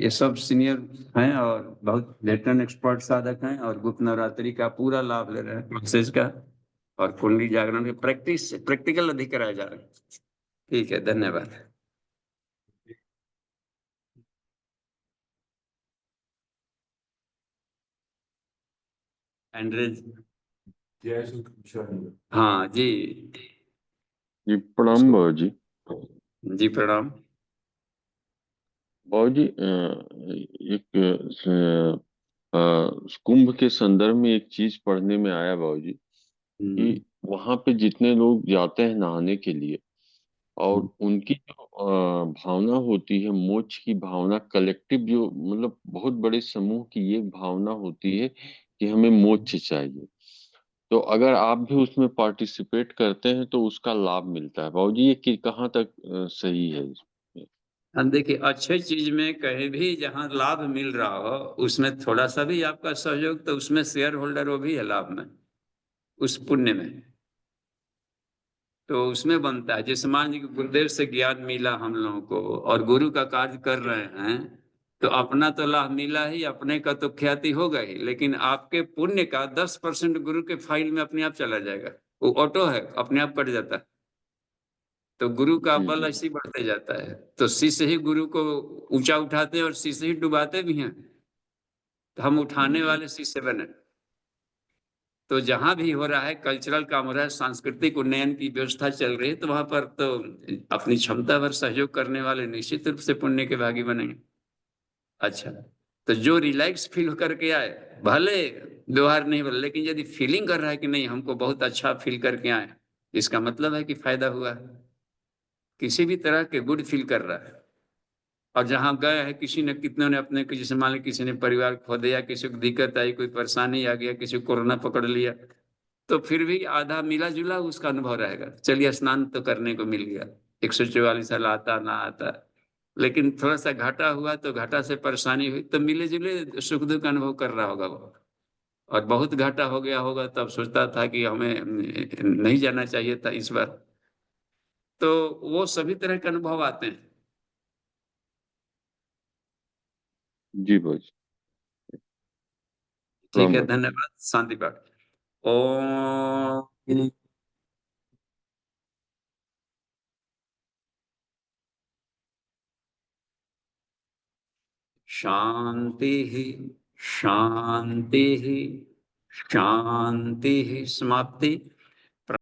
ये सब सीनियर हैं और बहुत वेटरन एक्सपर्ट साधक हैं, और गुप्त नवरात्रि का पूरा लाभ ले रहे हैं क्लासेज का, और कुंडली जागरण के प्रैक्टिकल अधिक कराया जा रहा है। ठीक है, धन्यवाद। एंड्रेज। जय श्री कृष्ण। हाँ जी। जी प्रणाम उसको बाबू जी। जी प्रणाम। बाबू जी एक कुंभ के संदर्भ में एक चीज पढ़ने में आया बाबू जी हम्म, कि वहां पे जितने लोग जाते हैं नहाने के लिए और उनकी जो भावना होती है मोक्ष की भावना कलेक्टिव जो मतलब बहुत बड़े समूह की एक भावना होती है कि हमें मोक्ष चाहिए। तो अगर आप भी उसमें पार्टिसिपेट करते हैं तो उसका लाभ मिलता है। बाबू जी ये कहाँ तक सही है इसमें? हाँ देखिए, अच्छे चीज में कहीं भी जहाँ लाभ मिल रहा हो उसमें थोड़ा सा भी आपका सहयोग, तो उसमें शेयर होल्डर वो भी है लाभ में, उस पुण्य में। तो उसमें बनता है, जैसे मान लीजिए कि गुरुदेव से ज्ञान मिला हम लोगों को और गुरु का कार्य कर रहे हैं, तो अपना तो लाभ मिला ही, अपने का तो ख्याति होगा ही, लेकिन आपके पुण्य का 10% गुरु के फाइल में अपने आप चला जाएगा। वो ऑटो है, अपने आप कट जाता है। तो गुरु का जी बल जी ऐसे ही बढ़ते जाता है। तो शिष्य ही गुरु को ऊंचा उठाते हैं और शिष्य ही डुबाते भी हैं। तो हम उठाने जी वाले शिष्य बने। तो जहां भी हो रहा है, कल्चरल काम हो रहा है, सांस्कृतिक उन्नयन की व्यवस्था चल रही है, तो वहां पर तो अपनी क्षमता भर सहयोग करने वाले निश्चित रूप से पुण्य के भागी बनेंगे। अच्छा, तो जो रिलैक्स फील करके आए, भले व्यवहार नहीं बोले, लेकिन यदि फीलिंग कर रहा है कि नहीं हमको बहुत अच्छा फील करके आए, इसका मतलब है कि फायदा हुआ है। किसी भी तरह के गुड फील कर रहा है। और जहां गए हैं, किसी ने कितनों ने अपने को, जैसे मान लीजिए किसी ने परिवार खो दिया, किसी को दिक्कत आई, कोई परेशानी आ गया, किसी को कोरोना पकड़ लिया, तो फिर भी आधा मिला जुला उसका अनुभव रहेगा। चलिए स्नान तो करने को मिल गया, 144 साल आता ना आता, लेकिन थोड़ा सा घाटा हुआ तो घाटा से परेशानी हुई, तो मिले जुले सुख दुख का अनुभव कर रहा होगा वो। और बहुत घाटा हो गया होगा तब सोचता था कि हमें नहीं जाना चाहिए था इस बार। तो वो सभी तरह के अनुभव आते हैं। जी बाबू जी ठीक प्रणाम है, बाबू जी। धन्यवाद। शांति पाठ। ओम शांति ही, शांति ही, शांति ही। समाप्ति।